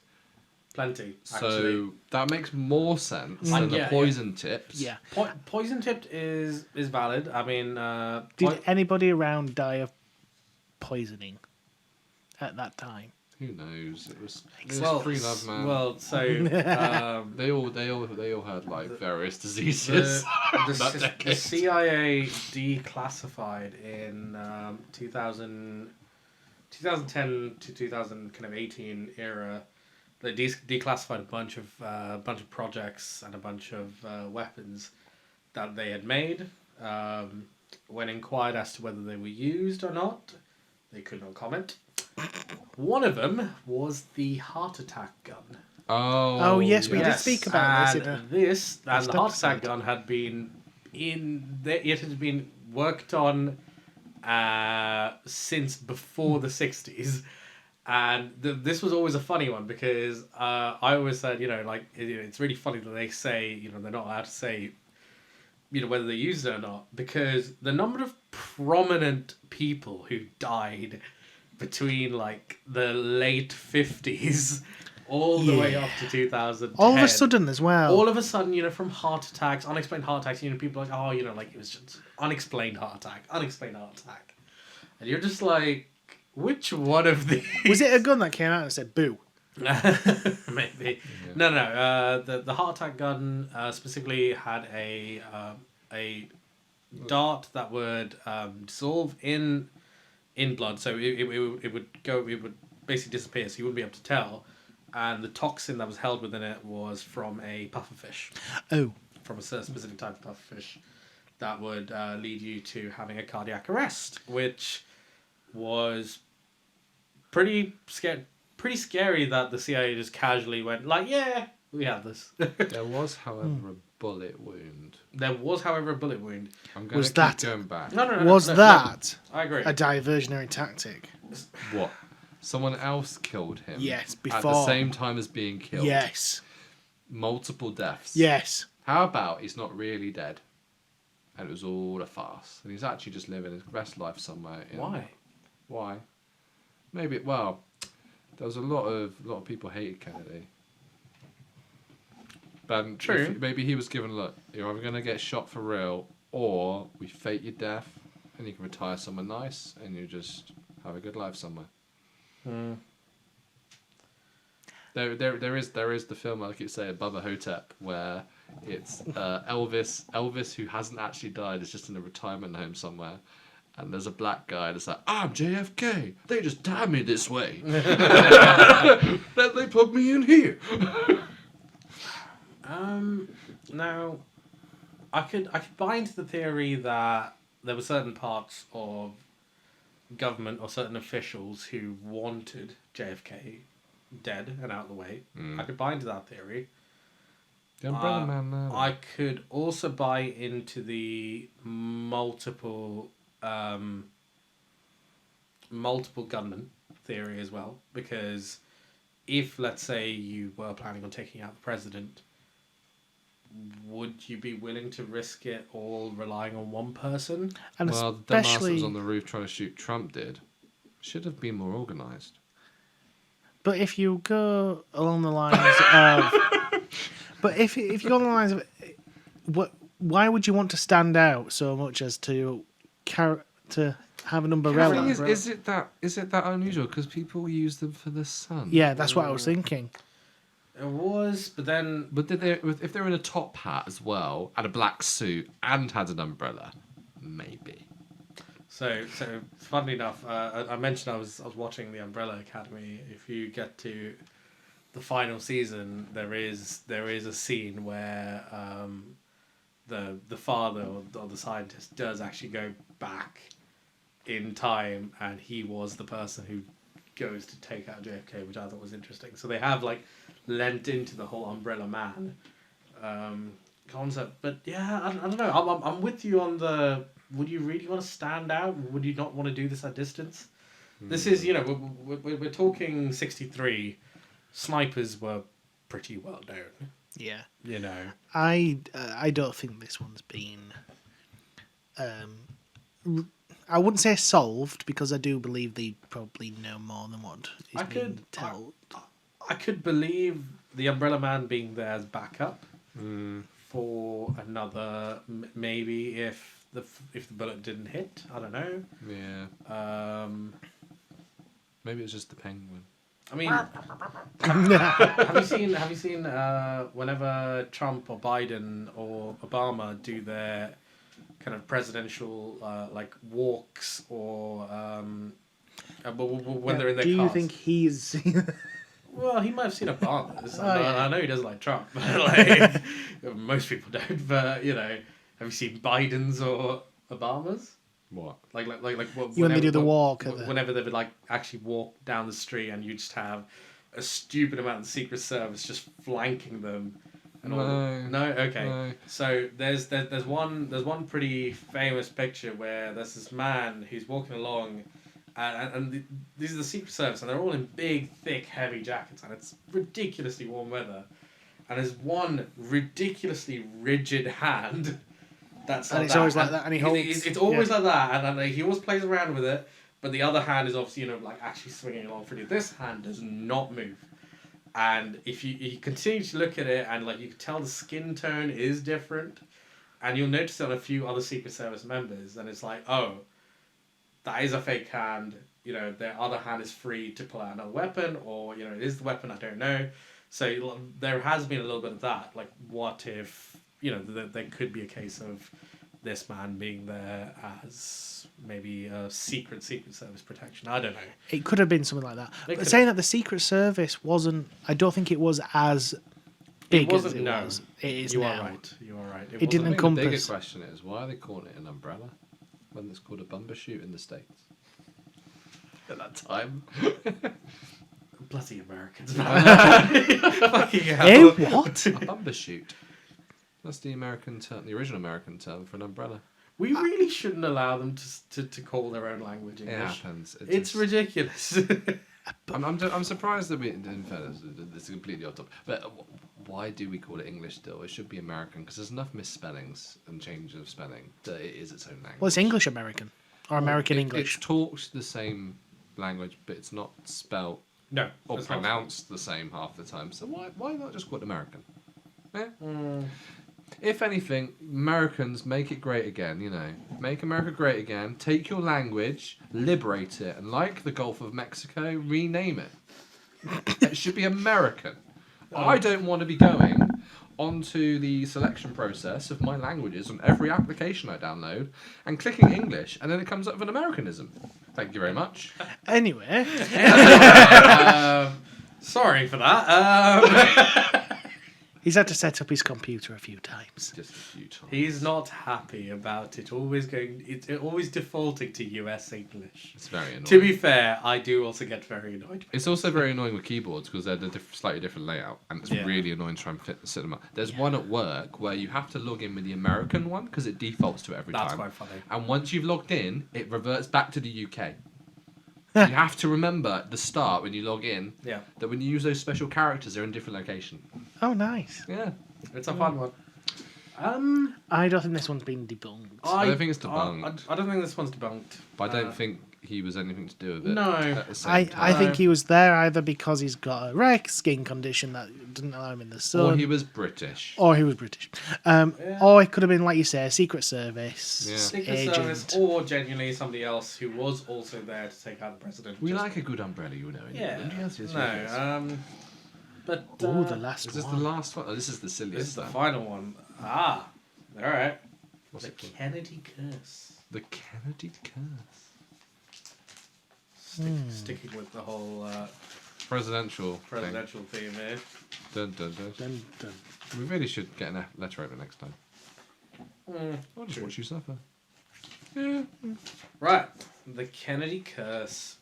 plenty. So Actually. that makes more sense than the poison tips. Yeah. Poison-tipped is valid. I mean, Did anybody around die of poisoning at that time? Who knows? It was well, free love, man. Well, so they all had like various diseases. the CIA declassified in 2010 to 2018 era. They declassified a bunch of projects and a bunch of weapons that they had made. When inquired as to whether they were used or not, they could not comment. One of them was the heart attack gun. Oh yes, we did speak about this. And the heart attack gun had been it had been worked on since before the 60s. And this was always a funny one because I always said, it's really funny that they say, they're not allowed to say, whether they used it or not, because the number of prominent people who died between like the late 50s all the way up to 2010. All of a sudden as well. All of a sudden, from heart attacks, unexplained heart attacks, people are like, it was just unexplained heart attack. And you're just like, which one of these? Was it a gun that came out and said boo? Maybe. Yeah. No. The heart attack gun specifically had a dart that would dissolve in blood, so it would basically disappear, so you wouldn't be able to tell. And the toxin that was held within it was from a pufferfish. Oh. From a specific type of pufferfish that would lead you to having a cardiac arrest, which was pretty scary that the CIA just casually went like, yeah, we have this. There was, however, a bullet wound. I'm going to keep going back. No, that I agree. a diversionary tactic? What? Someone else killed him? Yes, before. At the same time as being killed? Yes. Multiple deaths? Yes. How about he's not really dead? And it was all a farce. And he's actually just living his best life somewhere. Why? Maybe, well, there was a lot of people hated Kennedy. But true. Maybe he was given, look, you're either going to get shot for real, or we fake your death, and you can retire somewhere nice, and you just have a good life somewhere. There is the film, like you say, Bubba Hotep, where it's Elvis who hasn't actually died, is just in a retirement home somewhere, and there's a black guy that's like, I'm JFK, they just tied me this way. They put me in here. Now, I could buy into the theory that there were certain parts of government or certain officials who wanted JFK dead and out of the way. I could buy into that theory. The Umbrella Man. No. I could also buy into the multiple gunman theory as well, because if, let's say, you were planning on taking out the president, would you be willing to risk it all relying on one person? And well, the dumbass that especially, was on the roof trying to shoot Trump should have been more organised. but if you go along the lines of, but if you go along the lines of, why would you want to stand out so much as to have an umbrella? The thing is it that unusual? Because people use them for the sun. Yeah, that's what I was thinking. It was, but then... But if they were in a top hat as well, and a black suit, and had an umbrella, maybe. So funnily enough, I mentioned I was watching the Umbrella Academy. If you get to the final season, there is a scene where the father or the scientist does actually go back in time, and he was the person who goes to take out JFK, which I thought was interesting. So they have like lent into the whole Umbrella Man concept, but yeah, I don't know. I'm with you on the. Would you really want to stand out? Would you not want to do this at distance? This is, we're talking 63. Snipers were pretty well known. Yeah. I don't think this one's been. I wouldn't say solved, because I do believe they probably know more than what is being told. I could believe the Umbrella Man being there as backup for another, maybe if the bullet didn't hit. I don't know. Yeah. Maybe it's just the penguin. I mean, have you seen whenever Trump or Biden or Obama do their kind of presidential like walks or when they're in their cars? Do you think he's? Well, he might have seen Obama's. I know he doesn't like Trump, but like most people don't. But have you seen Biden's or Obama's? What? Like when they do the walk. Whenever they would like actually walk down the street, and you just have a stupid amount of the Secret Service just flanking them. And no, okay. No. So there's one pretty famous picture where there's this man who's walking along, and these are the Secret Service, and they're all in big, thick, heavy jackets, and it's ridiculously warm weather, and there's one ridiculously rigid hand. And it's always like that, and he holds. It's always like that, and he always plays around with it. But the other hand is obviously like actually swinging along freely. This hand does not move, and if you continue to look at it, and like you can tell the skin tone is different, and you'll notice it on a few other Secret Service members, and it's like, oh, that is a fake hand. Their other hand is free to pull out another weapon, or it is the weapon. I don't know. So there has been a little bit of that. Like, what if? There could be a case of this man being there as maybe a secret Service protection. I don't know. It could have been something like that. But saying that the Secret Service wasn't, I don't think it was as big as it was. It is now. You are right. It didn't encompass. The bigger question is, why are they calling it an umbrella when it's called a bumbershoot in the States? At that time. Bloody Americans. Fucking hell. What? A bumbershoot. That's the American term, the original American term for an umbrella. We really shouldn't allow them to call their own language English. It happens. It's ridiculous. I'm surprised that in fairness, it's completely off topic. But why do we call it English still? It should be American, because there's enough misspellings and change of spelling that it is its own language. Well, it's English American or American English. It's talked the same language, but it's not spelt or pronounced the same half the time. So why not just call it American? Yeah. If anything, Americans make it great again, Make America great again. Take your language, liberate it, and like the Gulf of Mexico, rename it. It should be American. I don't want to be going onto the selection process of my languages on every application I download and clicking English, and then it comes up with an Americanism. Thank you very much. Anyway. Sorry for that. He's had to set up his computer a few times. Just a few times. He's not happy about it. It's always defaulting to US English. It's very annoying. To be fair, I do also get very annoyed. It's also very annoying with keyboards because they're slightly different layout, and it's Yeah. really annoying to try and set them up. There's one at work where you have to log in with the American one because it defaults to it every That's time. quite funny. And once you've logged in, it reverts back to the UK. You have to remember at the start when you log in Yeah, that when you use those special characters, they're in different location. Oh, nice. Yeah. it's a fun one. I don't think this one's been debunked. I don't think it's debunked. I don't think this one's debunked. But I don't think he was anything to do with it. No. At the same I time. think he was there either because he's got a rare skin condition that didn't allow him in the sun, Or he was British. or he was British. Or it could have been, like you say, a Secret Service Yeah. Secret agent. Service, or genuinely somebody else who was also there to take out the president. We Just- like a good umbrella, you know. in Yeah. England. Yes, yes, no. yes, yes. But Oh, the last Is this one. the last one? Oh, this is the silliest. this is the then. final one. All right. What's The it called? Kennedy curse. The Kennedy curse. Sticking with the whole Presidential. presidential theme here. Thing. Dun, dun, dun. Dun, dun. We really should get a letter over next time. I'll just true. watch you suffer. Right, the Kennedy curse.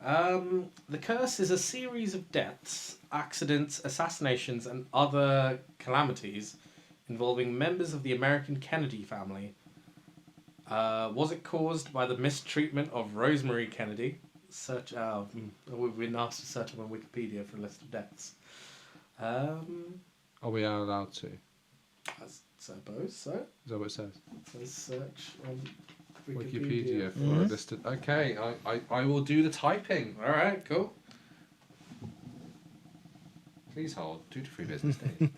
The curse is a series of deaths, accidents, assassinations, and other calamities involving members of the American Kennedy family. Was it caused by the mistreatment of Rosemary Kennedy? We've been asked to search on Wikipedia for a list of deaths. Are we allowed to? I suppose so. Is that what it says? Let's search on Wikipedia for Mhm. a list of... Okay, I will do the typing. All right, cool. Please hold 2 to 3 business days.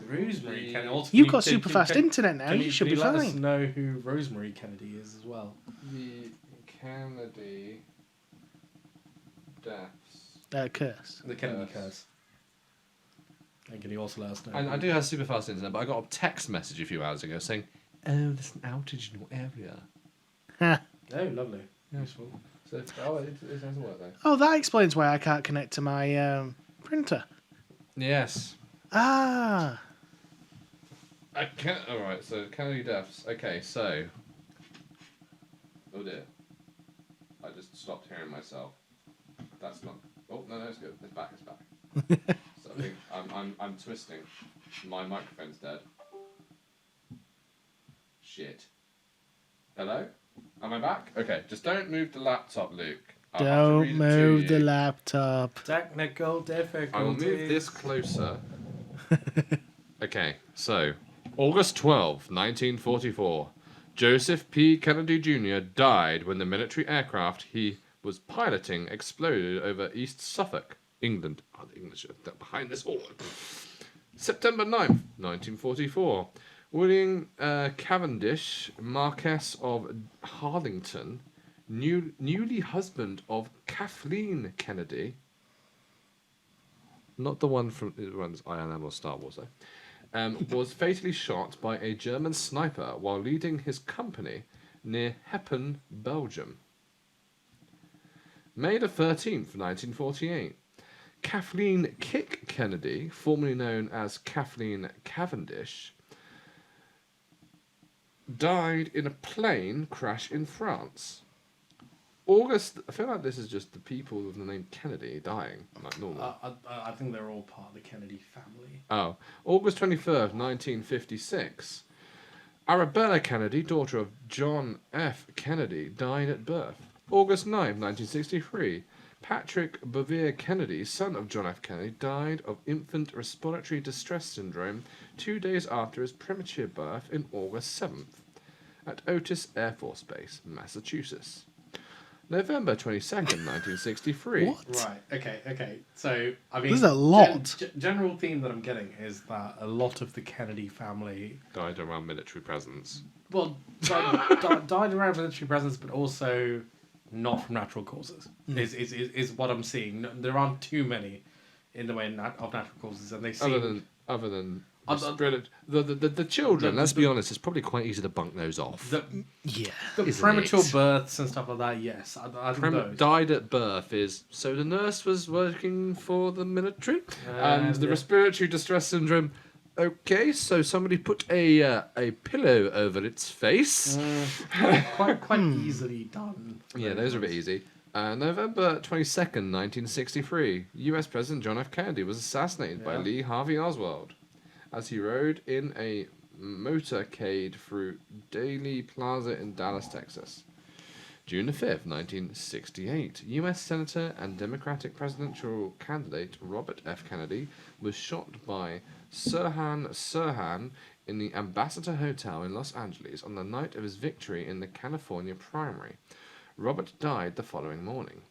Rosemary Kennedy. Also, You've can got you- super fast internet now. Can You should can be let us fine. know who Rosemary Kennedy is as well? The Kennedy deaths. Curse. The Kennedy Yes. curse. And can you also let us know? And I do have super fast internet, but I got a text message a few hours ago saying, "Oh, there's an outage in your area." Oh, lovely. Yeah. Useful. So, it doesn't work though. Oh, that explains why I can't connect to my printer. Yes. Ah. I can't. All right. So Kennedy deaths. Okay. So. Oh dear. I just stopped hearing myself. That's not. Oh no, it's good. It's back. It's back. So I think I'm twisting. My microphone's dead. Shit. Hello. Am I back? Okay. Just don't move the laptop, Luke. I'll have to read Don't it to move the you. laptop. Technical difficulties. I will move this closer. Okay, so August 12, 1944, Joseph P. Kennedy Jr. died when the military aircraft he was piloting exploded over East Suffolk, England. Oh, the English are behind this all. September 9th, 1944, William Cavendish, Marquess of Harlington, newly husband of Kathleen Kennedy. Not the one from the ones I Am or Star Wars, though. Was fatally shot by a German sniper while leading his company near Heppen, Belgium. May the 13th, 1948. Kathleen Kick Kennedy, formerly known as Kathleen Cavendish, died in a plane crash in France. I feel like this is just the people with the name Kennedy dying, like normal. I think they're all part of the Kennedy family. Oh, August 23rd, 1956. Arabella Kennedy, daughter of John F. Kennedy, died at birth. August 9th, 1963. Patrick Bouvier Kennedy, son of John F. Kennedy, died of infant respiratory distress syndrome 2 days after his premature birth in August 7th at Otis Air Force Base, Massachusetts. November 22nd, 1963. What? Right. Okay. So I mean, This is a lot. General theme that I'm getting is that a lot of the Kennedy family, Died around military presence. well, died around military presence, but also not from natural causes. Is what I'm seeing. There aren't too many in the way of natural causes, and they seem Other than I- Brilliant. The children, the- let's be honest, it's probably quite easy to bunk those off. The, Yeah. the Isn't premature it? births and stuff like that, yes. I think those. Died at birth is so the nurse was working for the military and the yeah. respiratory distress syndrome. Okay, so somebody put a pillow over its face. Quite easily done. Yeah, those are a bit easy. November 22nd, 1963, US President John F. Kennedy was assassinated by Yeah. Lee Harvey Oswald as he rode in a motorcade through Dealey Plaza in Dallas, Texas. June the 5th, 1968, US Senator and Democratic presidential candidate Robert F. Kennedy was shot by Sirhan Sirhan in the Ambassador Hotel in Los Angeles on the night of his victory in the California primary. Robert died the following morning.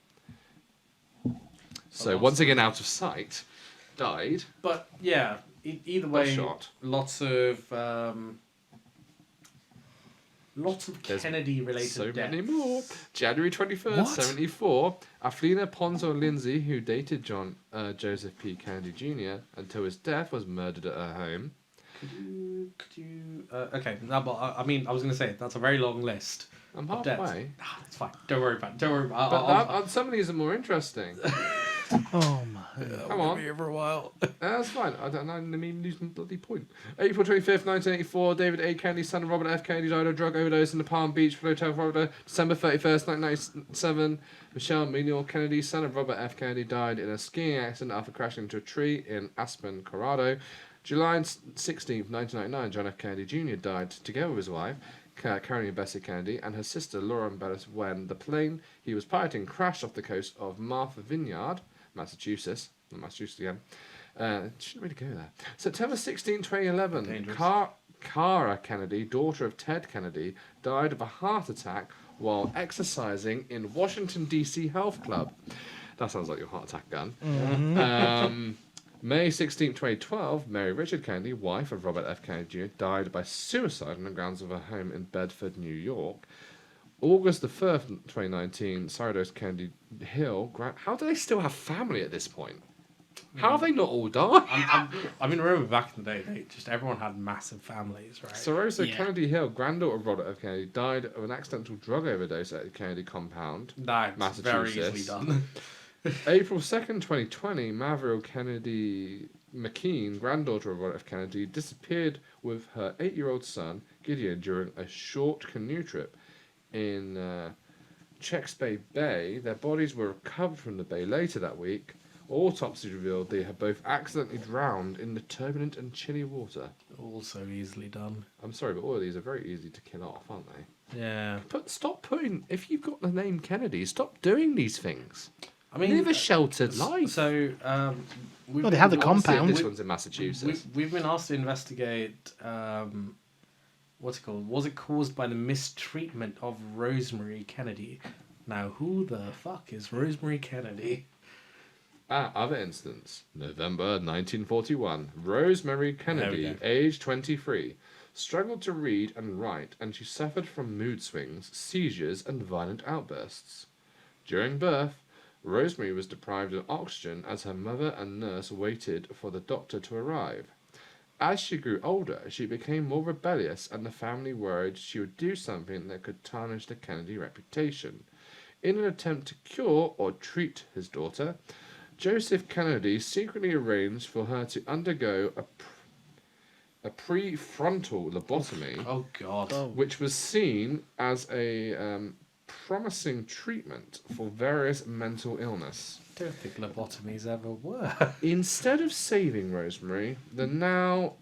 So, once again, out of sight, died. But yeah, either Was way, shot. lots of There's Kennedy-related So deaths. many more. January 23rd, What? 74, Aflina Ponzo Lindsay, who dated Joseph P. Kennedy Jr. until his death, was murdered at her home. Could you? Okay, no, but I mean, I was going to say that's a very long list. I'm of deaths. halfway. Ah, that's fine. Don't worry about it. Don't worry about it. But some of these are more interesting. Oh my. Come on. here for a while. That's fine. I don't even lose my bloody point. April 25th, 1984, David A. Kennedy, son of Robert F. Kennedy, died of drug overdose in the Palm Beach Hotel, Florida. December 31st, 1997, Michelle Menial Kennedy, son of Robert F. Kennedy, died in a skiing accident after crashing into a tree in Aspen, Colorado. July 16th, 1999, John F. Kennedy Jr. died together with his wife, Caroline Bessie Kennedy, and her sister, Lauren Bellis, when the plane he was piloting crashed off the coast of Martha Vineyard, Massachusetts. Not Massachusetts again. Shouldn't really go there. September 16, 2011, Dangerous. Cara Kennedy, daughter of Ted Kennedy, died of a heart attack while exercising in Washington, D.C. Health Club. That sounds like your heart attack gun. May 16, 2012, Mary Richard Kennedy, wife of Robert F. Kennedy Jr., died by suicide on the grounds of her home in Bedford, New York. August the 1st, 2019, Cyrus Kennedy Hill. How do they still have family at this point? How have they not all died? I mean, remember back in the day, everyone had massive families, right? Sorosa Yeah. Kennedy Hill, granddaughter of Robert F. Kennedy, died of an accidental drug overdose at the Kennedy compound. That's very easily done. April 2nd, 2020, Maverill Kennedy McKean, granddaughter of Robert F. Kennedy, disappeared with her 8-year-old son, Gideon, during a short canoe trip in Chesapeake Bay. Their bodies were recovered from the bay later that week. Autopsy revealed they had both accidentally drowned in the turbulent and chilly water. Also easily done. I'm sorry, but all of these are very easy to kill off, aren't they? Yeah. Stop putting... If you've got the name Kennedy, stop doing these things. I mean, Live a sheltered life. So, Well, they have the compound. This one's in Massachusetts. We've been asked to investigate. What's it called? Was it caused by the mistreatment of Rosemary Kennedy? Now, who the fuck is Rosemary Kennedy? Other instance, November 1941. Rosemary Kennedy, go. age 23, struggled to read and write, and she suffered from mood swings, seizures, and violent outbursts. During birth, Rosemary was deprived of oxygen as her mother and nurse waited for the doctor to arrive. As she grew older, she became more rebellious, and the family worried she would do something that could tarnish the Kennedy reputation. In an attempt to cure or treat his daughter, Joseph Kennedy secretly arranged for her to undergo a prefrontal lobotomy, Oh God. which was seen as a promising treatment for various mental illness. I don't think lobotomies ever were. Instead of saving Rosemary, the now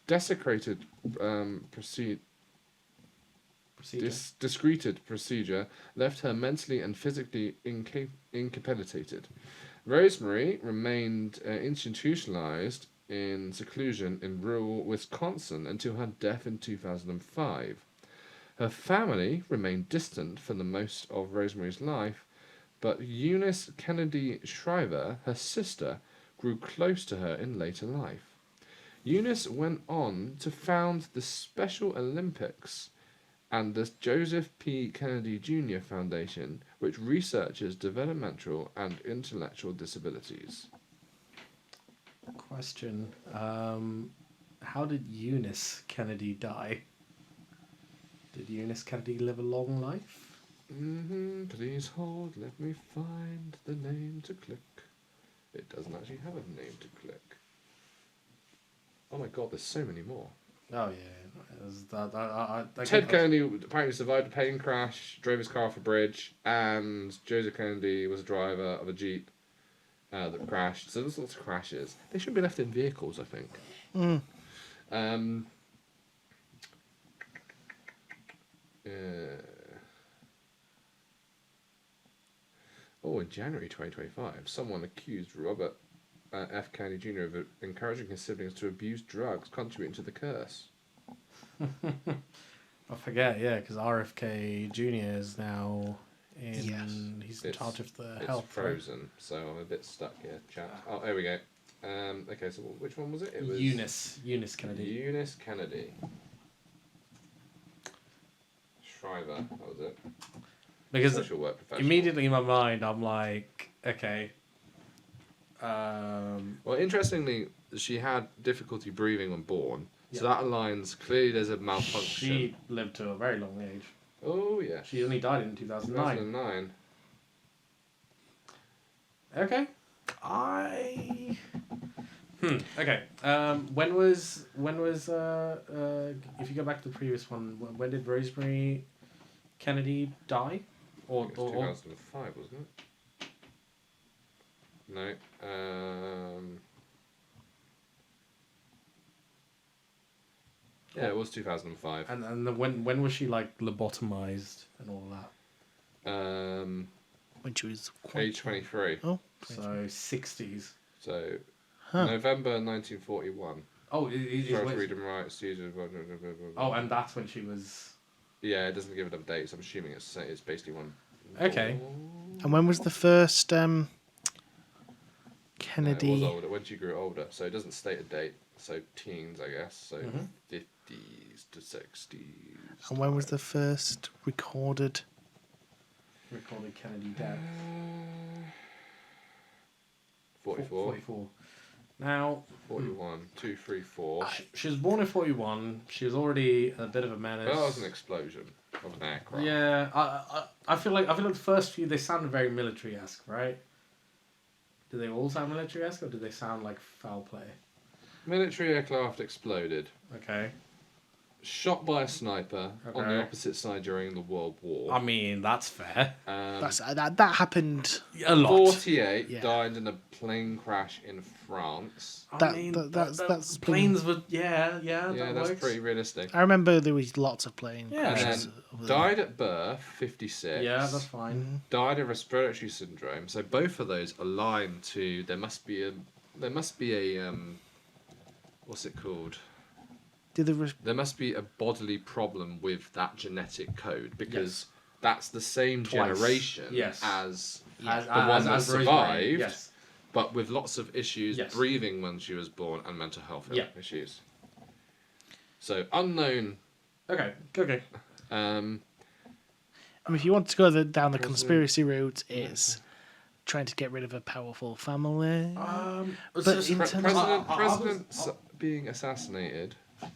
desecrated discreted procedure left her mentally and physically incapacitated. Rosemary remained institutionalized in seclusion in rural Wisconsin until her death in 2005. Her family remained distant for the most of Rosemary's life, but Eunice Kennedy Shriver, her sister, grew close to her in later life. Eunice went on to found the Special Olympics and the Joseph P. Kennedy Jr. Foundation, which researches developmental and intellectual disabilities. Question. how did Eunice Kennedy die? Did Eunice Kennedy live a long life? Please hold, let me find the name to click. It doesn't actually have a name to click. Oh my god, there's so many more. Oh yeah, Ted Kennedy apparently survived a plane crash, drove his car off a bridge, and Joseph Kennedy was a driver of a Jeep that crashed. So there's lots of crashes. They shouldn't be left in vehicles, I think. In January 2025, someone accused Robert F. Kennedy Jr. of encouraging his siblings to abuse drugs, contributing to the curse. I forget, yeah, because RFK Jr. is now in. Yes. He's in charge of the It's health. frozen, right? So I'm a bit stuck here, chat. Oh, there we go. Okay, so which one was it? It was Eunice Kennedy. Eunice Kennedy. Shriver, that was it. Because Social work professional. immediately in my mind, I'm like, okay. Well, interestingly, she had difficulty breathing when born, so that aligns. Clearly, there's a malfunction. She lived to a very long age. Oh yeah. She only died in 2009. 2009. Okay. Okay. When was if you go back to the previous one, when did Rosemary Kennedy die? Or 2005, wasn't it? No. Yeah, it was 2005. And then when was she like lobotomized and all that? When she was Age 23. Oh, So 60s. So November 1941. Oh, First freedom rights. Oh, and that's when she was. Yeah, it doesn't give it updates. I'm assuming it's basically one. Okay. and when was the first Kennedy? No, it was older when she grew older, so it doesn't state a date. So teens, I guess. So 50s to 60s. And when was the first recorded Kennedy death? 44. 44. Now. 41. 2, 3, 4. She was born in 41. She was already a bit of a menace. Well, that was an explosion of an aircraft. Yeah, I feel like the first few they sounded very military-esque, right? Do they all sound military-esque, or do they sound like foul play? Military aircraft exploded. Okay. Shot by a sniper on the opposite side during the World War. I mean, that's fair. That happened A lot. 48 died in a plane crash in France. that's planes were yeah Yeah, that's works. pretty realistic. I remember there was lots of planes. Yeah. And crashes then over there. died at birth, 56. Yeah, that's fine. Died of respiratory syndrome. So both of those align to there must be a what's it called? There must be a bodily problem with that genetic code because that's the same generation as the one that survived, but with lots of issues breathing when she was born and mental health issues. So unknown. Okay. I mean, if you want to go down the conspiracy route, it's trying to get rid of a powerful family. But in terms presidents being assassinated.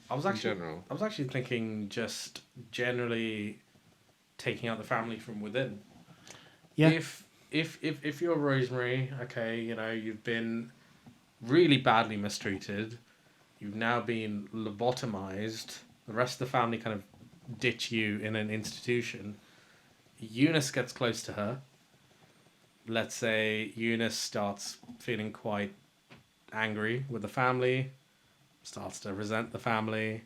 I was actually thinking just generally taking out the family from within. Yeah. If you're Rosemary, okay, you know, you've been really badly mistreated, you've now been lobotomized, the rest of the family kind of ditch you in an institution. Eunice gets close to her. Let's say Eunice starts feeling quite angry with the family, starts to resent the family,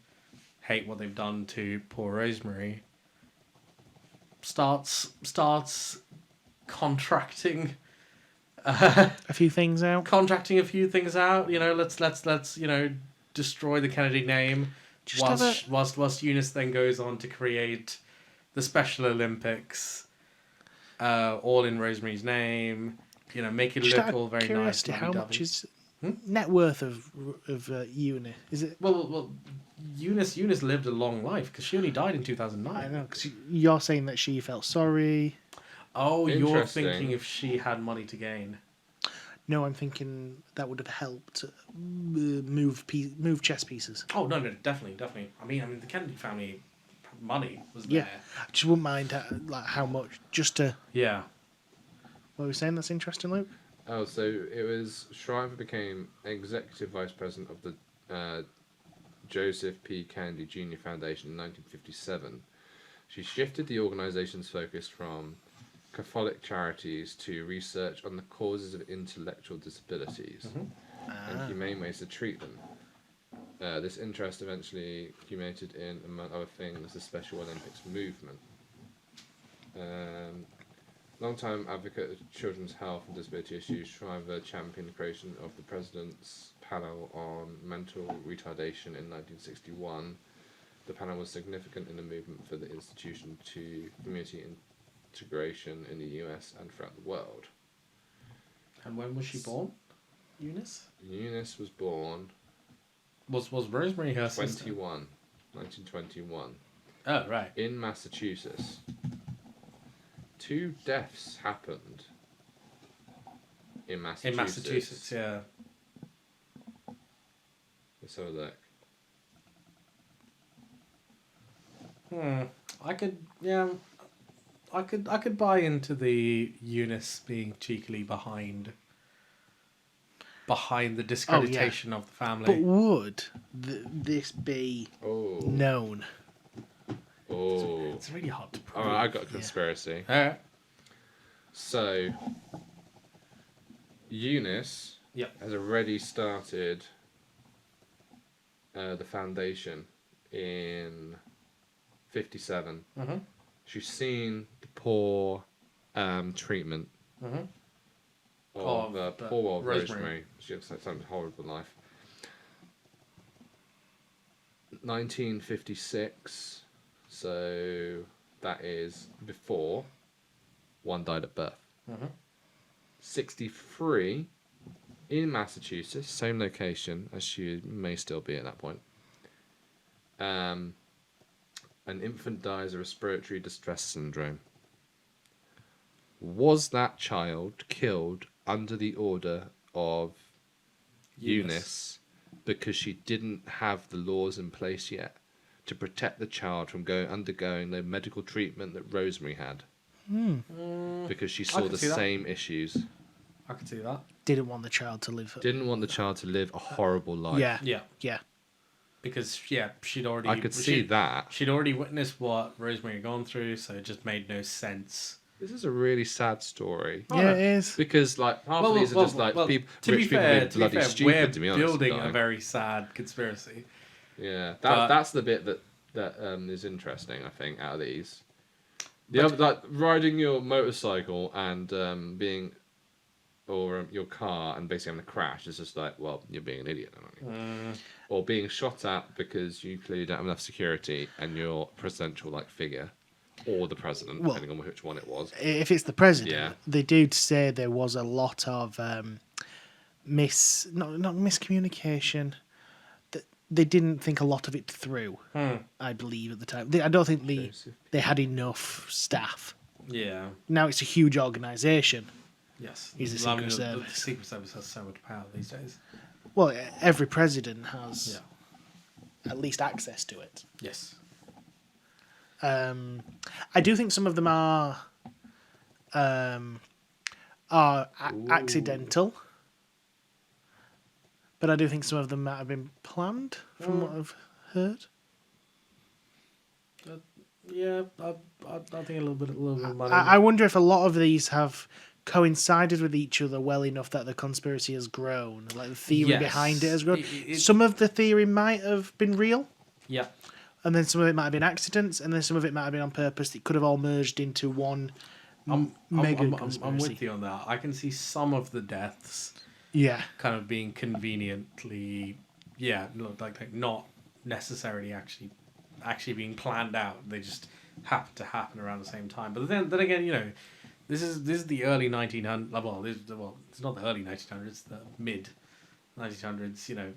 hate what they've done to poor Rosemary, starts contracting a few things out. You know, let's you know, destroy the Kennedy name. Whilst Eunice then goes on to create the Special Olympics, all in Rosemary's name. You know, make it look all very nice. How much is net worth of Eunice? Is it? Well, Eunice lived a long life because she only died in 2009. I know, because you're saying that she felt sorry. Oh, you're thinking if she had money to gain. No, I'm thinking that would have helped move chess pieces. Oh no, definitely. I mean, the Kennedy family money was Yeah, there. I just wouldn't mind how much. Just to Yeah. what were we saying? That's interesting, Luke. Oh, so it was Shriver became executive vice president of the Joseph P. Kennedy Jr. Foundation in 1957. She shifted the organization's focus from Catholic charities to research on the causes of intellectual disabilities and humane ways to treat them. This interest eventually culminated in, among other things, the Special Olympics movement. Long-time advocate of children's health and disability issues, Shriver championed the creation of the President's Panel on Mental Retardation in 1961. The panel was significant in the movement for the institution to community integration in the US and throughout the world. And when was she born? Eunice? Eunice was born Was Rosemary her sister? 1921. Oh, right. In Massachusetts. 2 deaths happened in Massachusetts. In Massachusetts, yeah. Let's have a look. I could buy into the Eunice being cheekily behind the discreditation of the family. But would this be known? Oh. It's really hard to prove. Alright, I got a conspiracy. Alright. So, Eunice has already started the foundation in 57. Mm-hmm. She's seen the poor treatment of poor Rosemary. She looks like something horrible in life. 1956, so that is before one died at birth. 63, in Massachusetts, same location as she may still be at that point. An infant dies of respiratory distress syndrome. Was that child killed under the order of Eunice because she didn't have the laws in place yet to protect the child from undergoing the medical treatment that Rosemary had? Because she saw the same issues. I could see that. Didn't want the child to live. Didn't want the child to live a horrible life. Yeah. Because she'd already. I could see that. She'd already witnessed what Rosemary had gone through, so it just made no sense. This is a really sad story. Yeah, it is. Because like half of these are just like people, rich people being bloody stupid. To be honest, we're building a very sad conspiracy. Yeah, that's the bit that is interesting. I think out of these, the other, like riding your motorcycle and your car and basically having a crash is just like, well, you're being an idiot, aren't you? Or being shot at because you clearly don't have enough security and you're a presidential like figure. Or the president, depending on which one it was. If it's the president, they do say there was a lot of not miscommunication. They didn't think a lot of it through. I believe at the time. I don't think they had enough staff. Yeah. Now it's a huge organisation. Yes. Is the Secret Service. The Secret Service has so much power these days. Well, every president has at least access to it. Yes. I do think some of them are accidental, but I do think some of them might have been planned, from what I've heard. I think a little bit of money. I wonder if a lot of these have coincided with each other well enough that the conspiracy has grown, like the theory behind it has grown. Some of the theory might have been real. Yeah. And then some of it might have been accidents, and then some of it might have been on purpose. It could have all merged into one mega conspiracy. I'm with you on that. I can see some of the deaths kind of being conveniently, like not necessarily actually being planned out. They just happen to happen around the same time. But then again, this is the early 1900s. Well, it's not the early 1900s. It's the mid 1900s.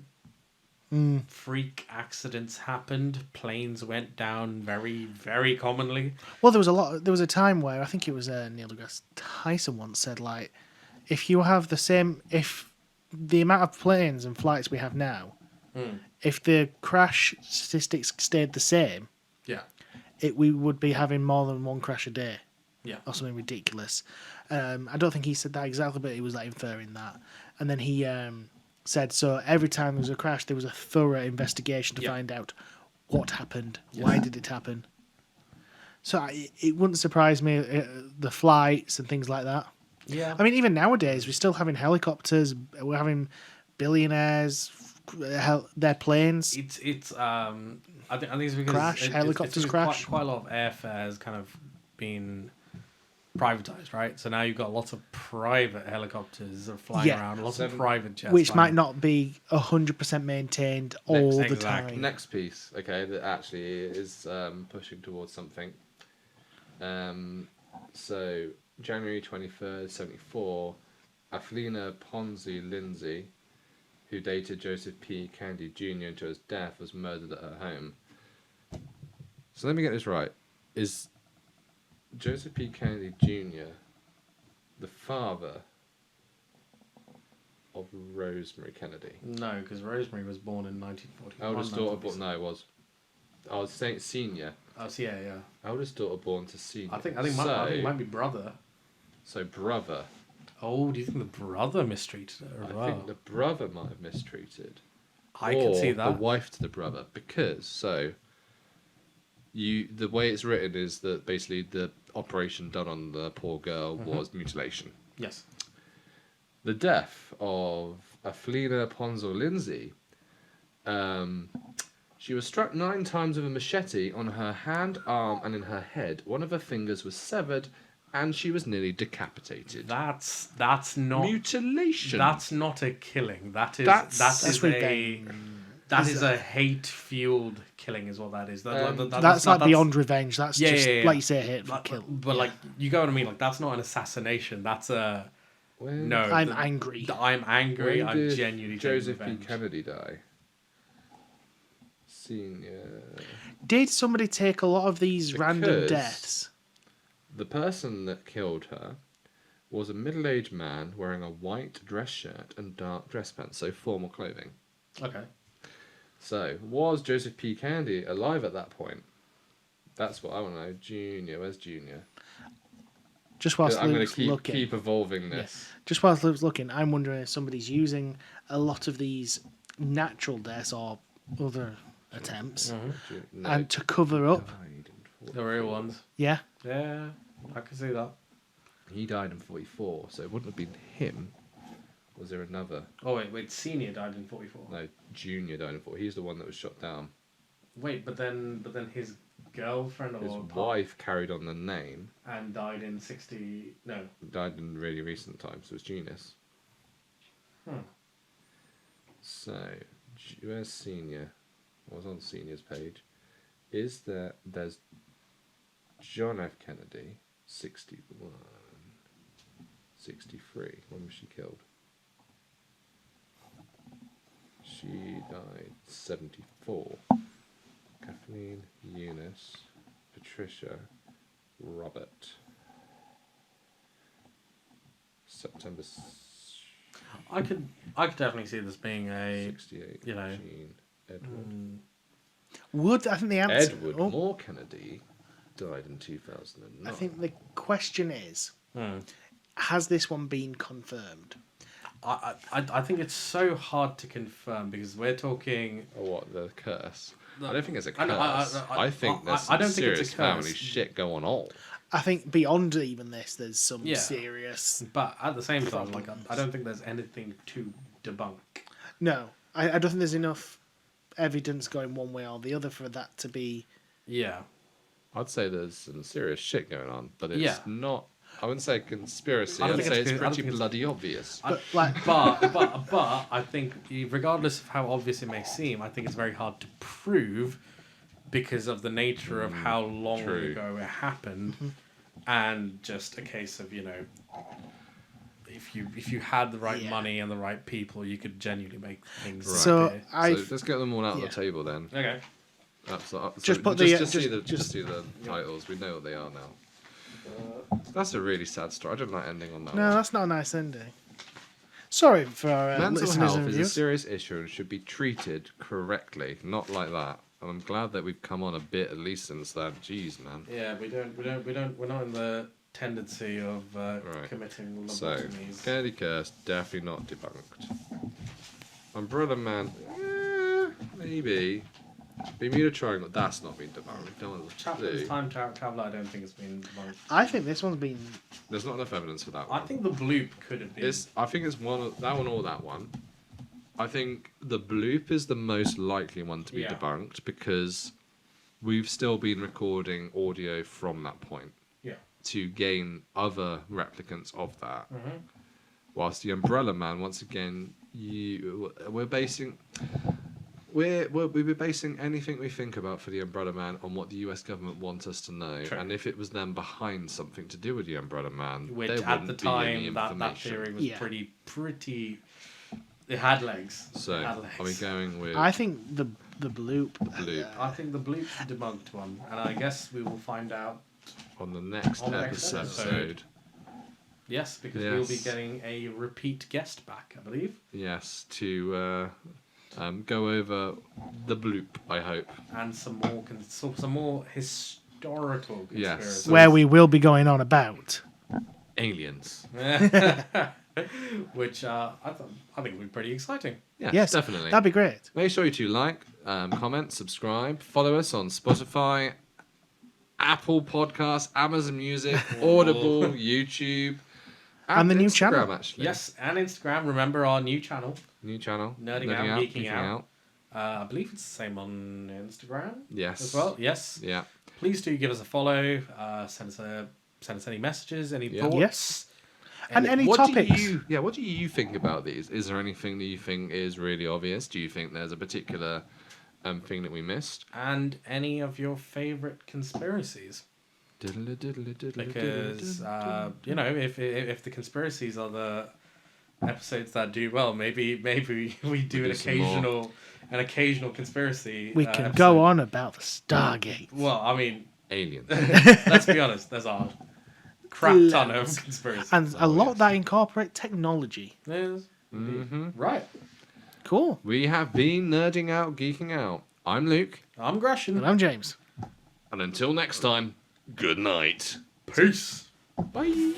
Freak accidents happened. Planes went down very, very commonly. Well, there was a time where I think it was Neil deGrasse Tyson once said, like, if the amount of planes and flights we have now, if the crash statistics stayed the same, Yeah. we would be having more than one crash a day. Yeah. Or something ridiculous. I don't think he said that exactly, but he was like inferring that. And then he said, so every time there was a crash, there was a thorough investigation to find out what happened, why did it happen. So it wouldn't surprise me, the flights and things like that. Yeah. I mean, even nowadays, we're still having helicopters, we're having billionaires, their planes. I think it's because Crash, helicopters crash. Quite a lot of airfares kind of been privatized, right? So now you've got lots of private helicopters that are flying around, lots of private jets, which might not be 100% maintained all the time. Next piece, okay, that actually is pushing towards something. So January 23rd, 74, Athlina Ponzi Lindsay, who dated Joseph P. Kennedy Jr. until his death, was murdered at her home. So let me get this right. Is Joseph P. Kennedy Jr. the father of Rosemary Kennedy? No, because Rosemary was born in 1941. Eldest daughter born... No, it was. I was saying senior. Oh, so yeah. Eldest daughter born to senior. I think it might be brother. So brother. Oh, do you think the brother mistreated her? I think the brother might have mistreated. I can see that. The wife to the brother, because the way it's written is that basically the operation done on the poor girl was mutilation. Yes. The death of Athlina Ponzo Lindsay, she was struck 9 times with a machete on her hand, arm, and in her head. One of her fingers was severed, and she was nearly decapitated. That's not mutilation. That's not a killing. That is a hate-fueled killing, is what that is. That's like beyond revenge. That's just like you say, hateful kill. But like, you go what I mean. Like, that's not an assassination. That's a I'm angry. I'm angry. I'm genuinely Joseph P. revenge. Kennedy die? Senior. Did somebody take a lot of these random deaths? The person that killed her was a middle-aged man wearing a white dress shirt and dark dress pants, so formal clothing. Okay. So, was Joseph P. Kennedy alive at that point? That's what I want to know. Junior, where's Junior? Just whilst I'm Luke's going to looking. keep evolving this. Yeah. Just whilst Luke's looking, I'm wondering if somebody's using a lot of these natural deaths or other attempts and to cover up the real ones. Yeah. Yeah, I can see that. He died in 44, so it wouldn't have been him. Was there another? Oh wait, Senior died in 44. No, Junior died in 44. He's the one that was shot down. Wait, but then his girlfriend or his wife carried on the name and died in 60. No, died in really recent times. So it was Junius. So where's Senior? I was on Senior's page. There's John F. Kennedy, 61, 63. When was she killed? She died 74. Kathleen, Eunice, Patricia, Robert. September. I could definitely see this being a 68. You know, Jean, Edward. I think the answer. Edward Moore Kennedy died in 2009. I think the question is, has this one been confirmed? I think it's so hard to confirm because we're talking. Oh, what, the curse? I don't think it's a curse. I think there's some serious family shit going on. I think beyond even this, there's some serious. But at the same time, like I don't think there's anything to debunk. No, I don't think there's enough evidence going one way or the other for that to be. Yeah. I'd say there's some serious shit going on, but it's not. I wouldn't say conspiracy. I'd say it's pretty bloody obvious. But I think, regardless of how obvious it may seem, I think it's very hard to prove because of the nature of how long ago it happened, and just a case of if you had the right money and the right people, you could genuinely make things. Right. So let's get them all out on the table then. Okay. So just put just see the titles. We know what they are now. That's a really sad story. I don't like ending on that No, one. that's not a nice ending. Sorry for our Mental listeners health and is a viewers. serious issue and should be treated correctly, not like that. And I'm glad that we've come on a bit at least since then. Jeez, man. Yeah, we're not in the tendency of committing So, lobotomies. Candy Curse, definitely not debunked. Umbrella Man, maybe. Bermuda Triangle, that's not been debunked. No one's Chaplin's clue. time traveler, I don't think it's been debunked. I think this one's been. There's not enough evidence for that I one. think the bloop could have been. I think it's that one or that one. I think the bloop is the most likely one to be Yeah. debunked because we've still been recording audio from that point Yeah. to gain other replicants of that. Mm-hmm. Whilst the Umbrella Man, once again, we're basing anything we think about for the Umbrella Man on what the US government wants us to know, True. and if it was them behind something to do with the Umbrella Man, Which there at the wouldn't be any time that information. theory was Yeah. pretty. It had legs. So, It had are we legs. going with I think the bloop. Bloop. I think the bloop's the debunked one, and I guess we will find out. on the next On the next episode? episode. Yes, because we'll be Yes. getting a repeat guest back, I believe, Yes, to go over the bloop, I hope. and some more historical Yes. conspiracies. So- Where we will be going on about. Aliens. Which I think would be pretty exciting. Yes, Yes, definitely. that'd be great. Make sure you to like, comment, subscribe, follow us on Spotify, Apple Podcasts, Amazon Music, Audible, YouTube, And the new Instagram, channel. actually. Yes, and Instagram. Remember our new channel. New channel. Nerding Out, Geeking Out. I believe it's the same on Instagram Yes. as well. Yes. Yeah. Please do give us a follow. Send us any messages, any Yeah. thoughts. Yes. And any What topics. what do you think about these? Is there anything that you think is really obvious? Do you think there's a particular thing that we missed? And any of your favorite conspiracies. Because if the conspiracies are the episodes that do well, maybe we do do some more. an occasional conspiracy. We can episode. go on about the Stargate. Well, I mean, Aliens. let's be honest. There's a crap ton of Loads. conspiracies. And a lot that incorporate technology. There's- Mhm. Right. Cool. We have been nerding out, geeking out. I'm Luke, I'm Greshan. And I'm James. and until next time, good night. Peace. Bye.